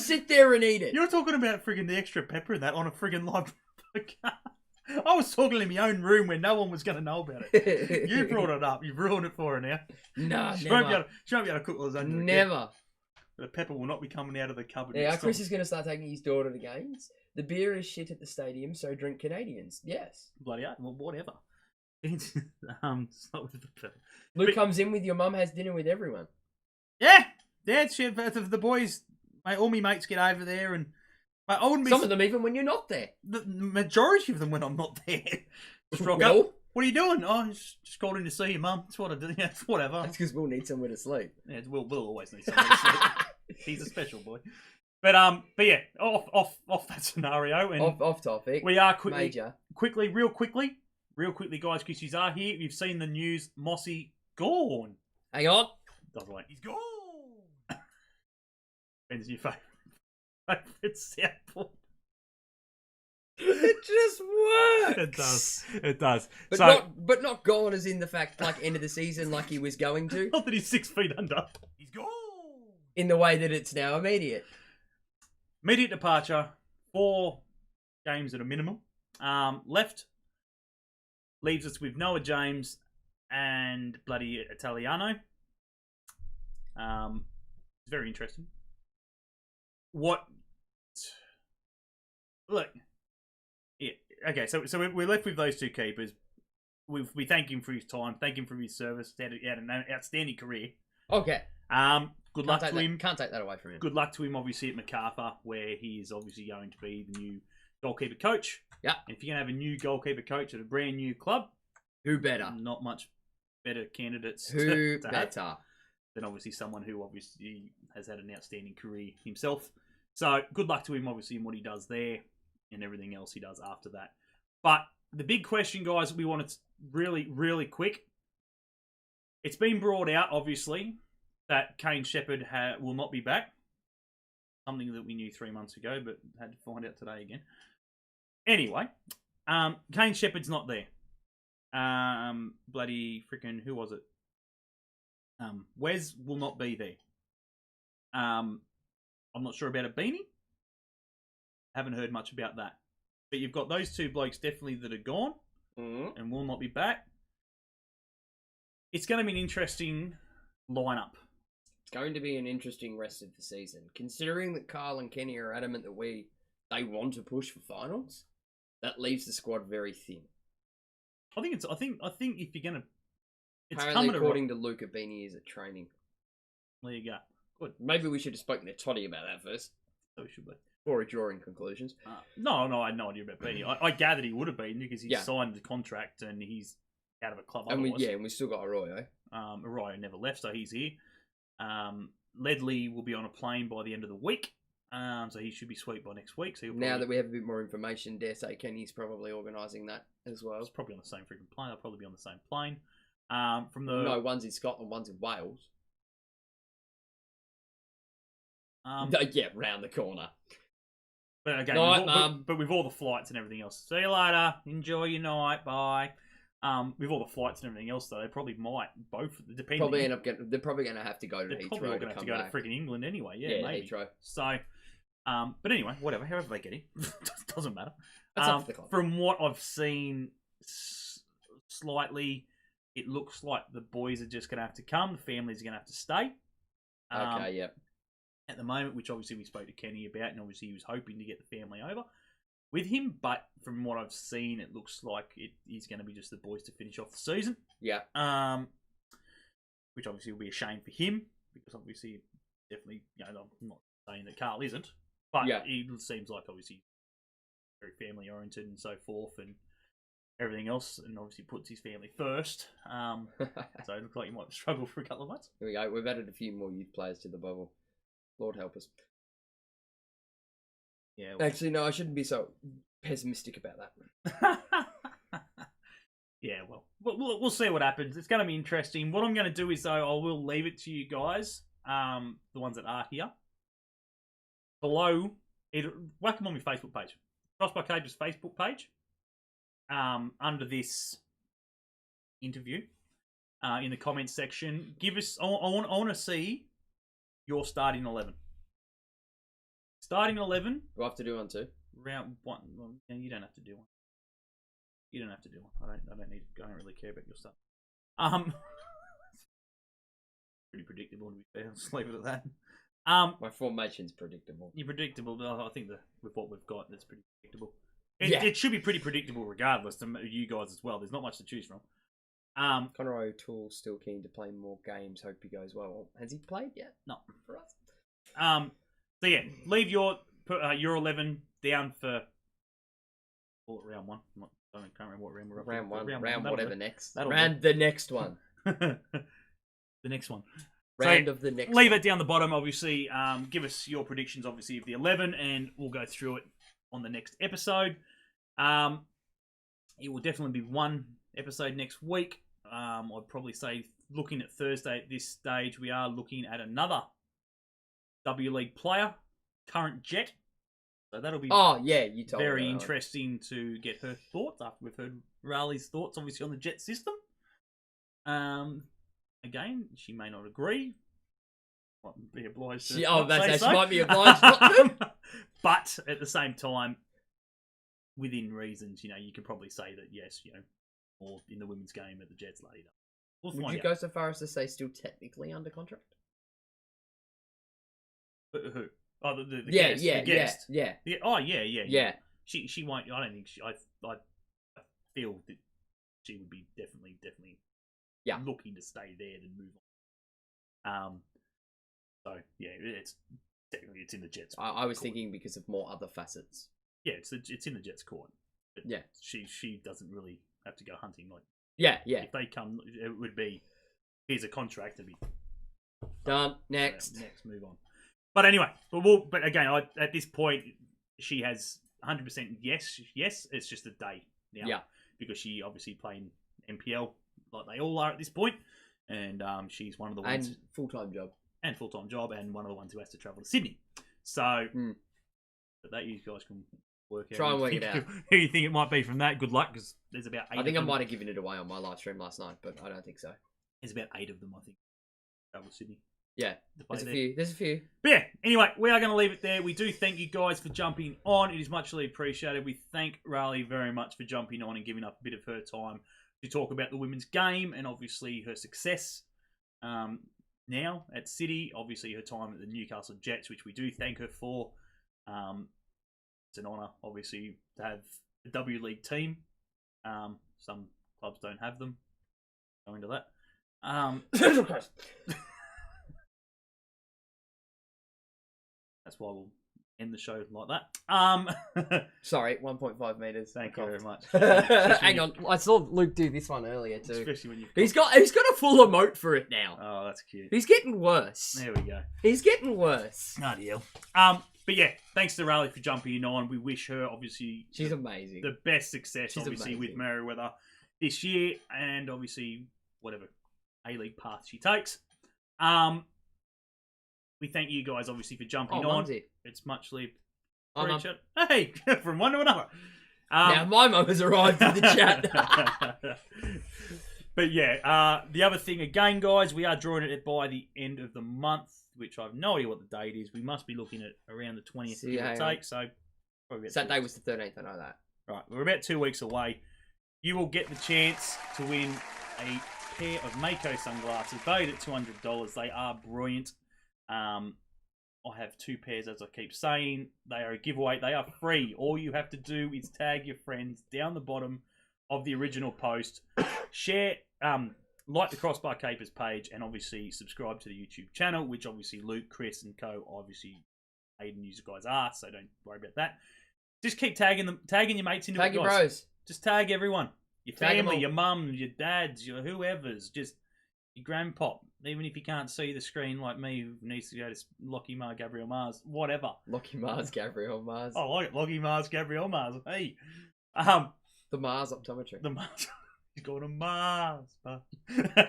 sit there and eat it. You're talking about friggin' the extra pepper in that on a friggin' live podcast. I was talking in my own room where no one was going to know about it. You brought it up. You've ruined it for her now. No, she never. She won't be able to cook lasagna. Never. Again. The pepper will not be coming out of the cupboard. Yeah, Chris is going to start taking his daughter to games. The beer is shit at the stadium, so drink Canadians. Yes. Bloody hell. Well, whatever. Luke comes in with your mum has dinner with everyone. Yeah, the boys, all my mates get over there, and I wouldn't be. Some of them even when you're not there. The majority of them when I'm not there. Just rock Well, up. What are you doing? Oh, just called in to see your mum. That's what I do. Yeah, it's whatever. That's because we'll need somewhere to sleep. Yeah, we'll always need somewhere to sleep. He's a special boy. But yeah, off that scenario and off topic. We are real quickly, guys, because you are here. You've seen the news. Mossy gone. Hang on. Doesn't like he's gone. Ben's your favourite soundboard. It just works. It does. But not gone as in the fact like end of the season like he was going to. Not that he's 6 feet under. He's gone. In the way that it's now immediate. Immediate departure. 4 games at a minimum. Left. Leaves us with Noah James and bloody Italiano. It's very interesting. Look. Yeah. Okay. So we're left with those 2 keepers. We thank him for his time. Thank him for his service. He had an outstanding career. Okay. Good luck to him. Can't take that away from him. Good luck to him, obviously, at MacArthur, where he is obviously going to be the new goalkeeper coach. Yeah. If you're going to have a new goalkeeper coach at a brand new club, who better? Not much better candidates. Who to better? Have than obviously someone who obviously has had an outstanding career himself. So good luck to him, obviously, in what he does there and everything else he does after that. But the big question, guys, we want it really, really quick. It's been brought out, obviously, that Kane Shepherd will not be back. Something that we knew 3 months ago, but had to find out today again. Anyway, Kane Shepherd's not there. Bloody freaking, who was it? Wes will not be there. I'm not sure about a Beanie. Haven't heard much about that. But you've got those 2 blokes definitely that are gone and will not be back. It's going to be an interesting lineup. It's going to be an interesting rest of the season, considering that Carl and Kenny are adamant that they want to push for finals. That leaves the squad very thin. I think if you're gonna, it's apparently coming according to Luca, Beanie is at training. There you go. Good. Maybe we should have spoken to Toddy about that first. So we should be. Before drawing conclusions. No, I had no idea about Beanie. I gathered he would have been because he signed the contract and he's out of a club. And otherwise. we still got Arroyo. Arroyo never left, so he's here. Ledley will be on a plane by the end of the week, so he should be sweet by next week. So now that we have a bit more information, dare say Kenny's probably organising that as well. It's probably on the same freaking plane. They'll probably be on the same plane. No, one's in Scotland, one's in Wales. Yeah, round the corner. But again, Night, with all the flights and everything else. See you later. Enjoy your night. Bye. With all the flights and everything else, though, they probably might both, depending. They're probably going to have to go to They're Heathrow. probably going to have to go to freaking England anyway. Yeah, maybe. Heathrow. So, but anyway, whatever. However they get in, doesn't matter. That's up to the club. From what I've seen, slightly, it looks like the boys are just going to have to come. The families are going to have to stay. Okay, yeah. At the moment, which obviously we spoke to Kenny about, and obviously he was hoping to get the family over with him, but from what I've seen, it looks like it is going to be just the boys to finish off the season. Yeah. Which obviously will be a shame for him, because obviously, definitely, I'm not saying that Carl isn't, but he seems like obviously very family oriented and so forth, and everything else, and obviously puts his family first. So it looks like he might struggle for a couple of months. Here we go. We've added a few more youth players to the bubble. Lord help us. Yeah. Well. Actually, no, I shouldn't be so pessimistic about that. Yeah, well, we'll see what happens. It's going to be interesting. What I'm going to do is, though, I will leave it to you guys, the ones that are here. Below, whack them on my Facebook page. Crossbar Capers Facebook page. Under this interview, in the comments section, give us. I want to see your starting 11. Starting 11. Do I have to do one too? Round 1. Well, you don't have to do one. You don't have to do one. I don't need. I don't really care about your stuff. Pretty predictable to be fair. Let's leave it at that. My formation's predictable. You're predictable, but I think that with what we've got, that's pretty predictable. It should be pretty predictable regardless to you guys as well. There's not much to choose from. Connor O'Toole still keen to play more games. Hope he goes well. Has he played yet? No. For us. So yeah, leave your 11 down for round 1. I can't remember what round we're up to. Round whatever next. Round the next one. The next one. Round so of the next leave one. it down the bottom, obviously. Give us your predictions, obviously, of the 11, and we'll go through it on the next episode. It will definitely be one episode next week. I'd probably say, looking at Thursday at this stage, we are looking at another W League player, current Jet. So that'll be you told very me interesting to get her thoughts after we've heard Rhali's thoughts, obviously, on the Jet system. Again, she may not agree. Might be obliged to she so. might be obliged not to. But at the same time, within reasons, you can probably say that yes, or in the women's game at the Jets later. Would you go so far as to say still technically under contract? Who? Oh, the guest. Yeah. Oh, yeah. She won't. I don't think I feel that she would be definitely looking to stay there than move on. So yeah, it's technically it's in the Jets. I was thinking because of more other facets. Yeah, it's in the Jets' court. But yeah, she doesn't really have to go hunting. Like yeah. If they come, it would be here's a contract to be done. Next, move on. But anyway, but again, at this point, she has 100% yes. It's just a day now. Yeah, because she obviously playing NPL like they all are at this point, and she's one of the ones and full-time job, and one of the ones who has to travel to Sydney. So, but that you guys can work out. Try and work it out. Who you think it might be from that? Good luck, because there's about 8. I think I might have given it away on my live stream last night, but I don't think so. There's about 8 of them, I think. Travel to Sydney. Yeah, there's a few. But yeah, anyway, we are going to leave it there. We do thank you guys for jumping on. It is muchly appreciated. We thank Rhali very much for jumping on and giving up a bit of her time to talk about the women's game and obviously her success now at City. Obviously her time at the Newcastle Jets, which we do thank her for. It's an honour, obviously, to have a W League team. Some clubs don't have them. Go into that. That's why we'll end the show like that. Sorry, 1.5 meters. Thank you very much. Hang on, I saw Luke do this one earlier too. Especially when He's got a full emote for it now. Oh, that's cute. He's getting worse. There we go. He's getting worse. Bloody hell. But yeah, thanks to Rhali for jumping on. We wish her obviously She's amazing. the best success, She's obviously amazing. with Merriweather this year, and obviously whatever A League path she takes. We thank you guys obviously for jumping on. Mumsy. It's muchly Oh, Mum. appreciated. Hey, from one to another. Now my mum has arrived in the chat. But yeah, the other thing again, guys, we are drawing it by the end of the month, which I have no idea what the date is. We must be looking at around the 20th, give or take. So probably about Saturday was the 13th, I know that. Right, we're about 2 weeks away. You will get the chance to win a pair of Mako sunglasses, valued at $200. They are brilliant. I have 2 pairs, as I keep saying. They are a giveaway. They are free. All you have to do is tag your friends down the bottom of the original post. Share, like the Crossbar Capers page, and obviously subscribe to the YouTube channel, which obviously Luke, Chris, and co. obviously Aiden, you guys are, so don't worry about that. Just keep tagging them, tagging your mates into it, Tag your guys. bros. Just tag everyone. Your Tag 'em family, all. your mum, your dads, your whoever's. Just your grandpop. Even if you can't see the screen like me, who needs to go to Lockie Mar, Gabriel Mars, whatever. Lockie Mars, Gabriel Mars. I like it. Lockie Mars, Gabriel Mars. Hey. The Mars Optometry. The Mars. He's going to Mars.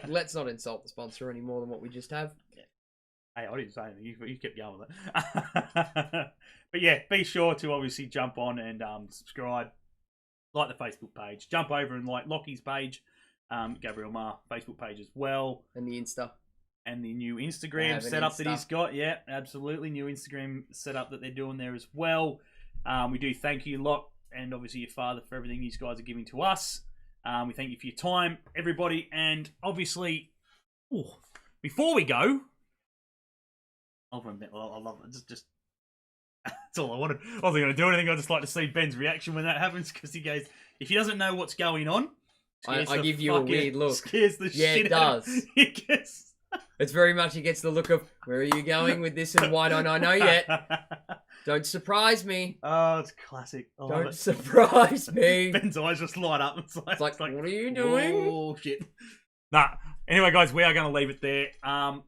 Let's not insult the sponsor any more than what we just have. Hey, I didn't say anything. You kept going with it. But yeah, be sure to obviously jump on and subscribe. Like the Facebook page. Jump over and like Lockie's page. Gabriel Mar Facebook page as well. And the Insta. And the new They Instagram have an setup that Insta. he's got. Yeah, absolutely. New Instagram setup that they're doing there as well. We do thank you, Lock, and obviously your father for everything you guys are giving to us. We thank you for your time, everybody. And obviously, before we go, I love it. Just that's all I wanted. I wasn't going to do anything. I just like to see Ben's reaction when that happens, because he goes, if he doesn't know what's going on, I give you a weird look. Scares the shit it out of does. him. He gets... It's very much, he gets the look of, where are you going with this and why don't I know yet? Don't surprise me. Oh, it's classic. I love Don't it. surprise me. Ben's eyes just light up. It's like, what are you doing? Oh, shit. Nah. Anyway, guys, we are going to leave it there. I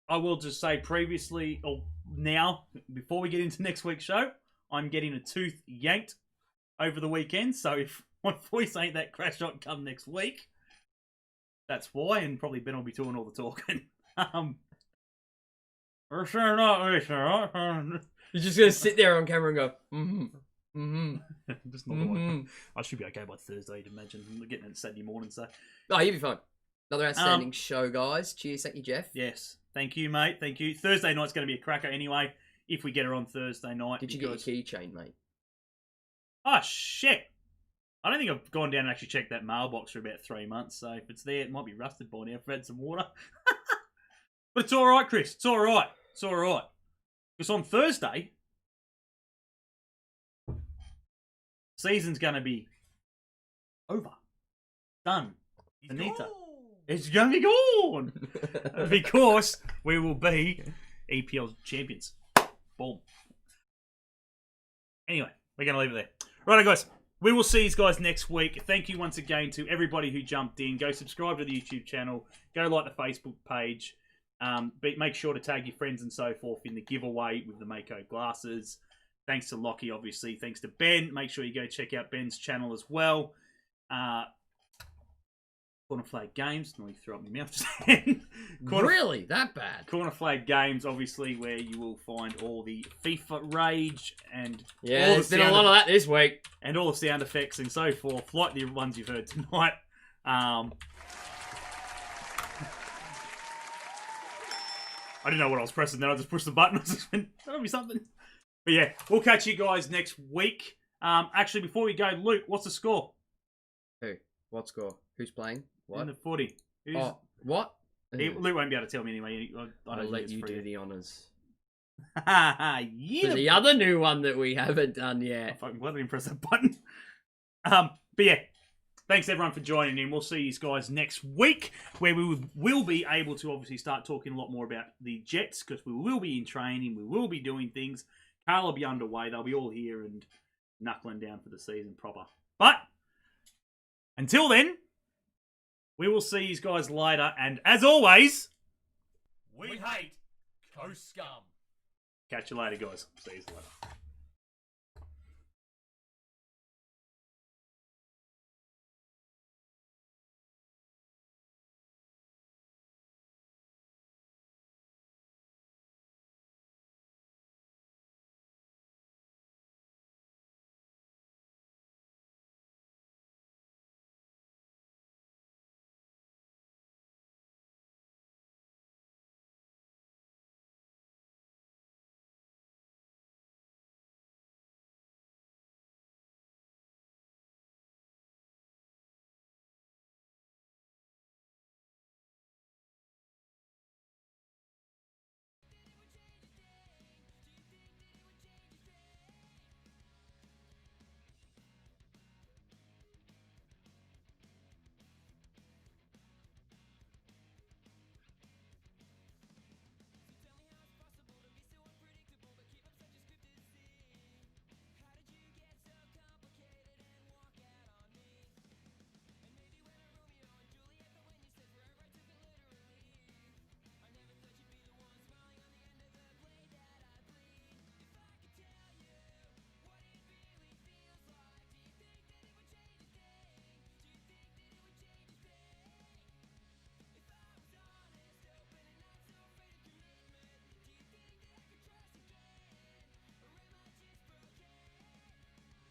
will just say previously, or now, before we get into next week's show, I'm getting a tooth yanked over the weekend. So if my voice ain't that crash shot come next week, that's why. And probably Ben will be doing all the talking. For sure not, You're just going to sit there on camera and go, Just not the way. I should be okay by Thursday, I'd imagine. I'm getting it Saturday morning, so. Oh, you'll be fine. Another outstanding show, guys. Cheers. Thank you, Jeff. Yes. Thank you, mate. Thank you. Thursday night's going to be a cracker anyway, if we get her on Thursday night. Did you get your keychain, mate? Oh, shit. I don't think I've gone down and actually checked that mailbox for about 3 months, so if it's there, it might be rusted by now. I've had some water. But it's all right, Chris. It's all right. It's all right. Because on Thursday, season's going to be over. Done. Anita. It's going to be gone. Because we will be EPL champions. Boom. Anyway, we're going to leave it there. Righto, guys. We will see you guys next week. Thank you once again to everybody who jumped in. Go subscribe to the YouTube channel. Go like the Facebook page. Make sure to tag your friends and so forth in the giveaway with the Mako glasses. Thanks to Lockie, obviously. Thanks to Ben. Make sure you go check out Ben's channel as well. Corner Flag Games. Nearly threw up my mouth just then. Really? That bad? Corner Flag Games, obviously, where you will find all the FIFA rage and Yeah, all there's the been a sound lot of that this week. and all the sound effects and so forth, like the ones you've heard tonight. I didn't know what I was pressing then. I just pushed the button. I just went, that'll be something. But yeah, we'll catch you guys next week. Actually, before we go, Luke, what's the score? Who? What score? Who's playing? What? In the footy. Who's... Oh, what? Luke won't be able to tell me anyway. I'll let you do the honours. Yeah. For the other new one that we haven't done I yet. fucking glad I didn't press that button. But yeah, thanks everyone for joining in. We'll see you guys next week, where we will be able to obviously start talking a lot more about the Jets, because we will be in training, we will be doing things, Carl will be underway. They'll be all here and knuckling down for the season proper. But until then, we will see you guys later. And as always, we hate Coast Scum. Catch you later, guys. See you later.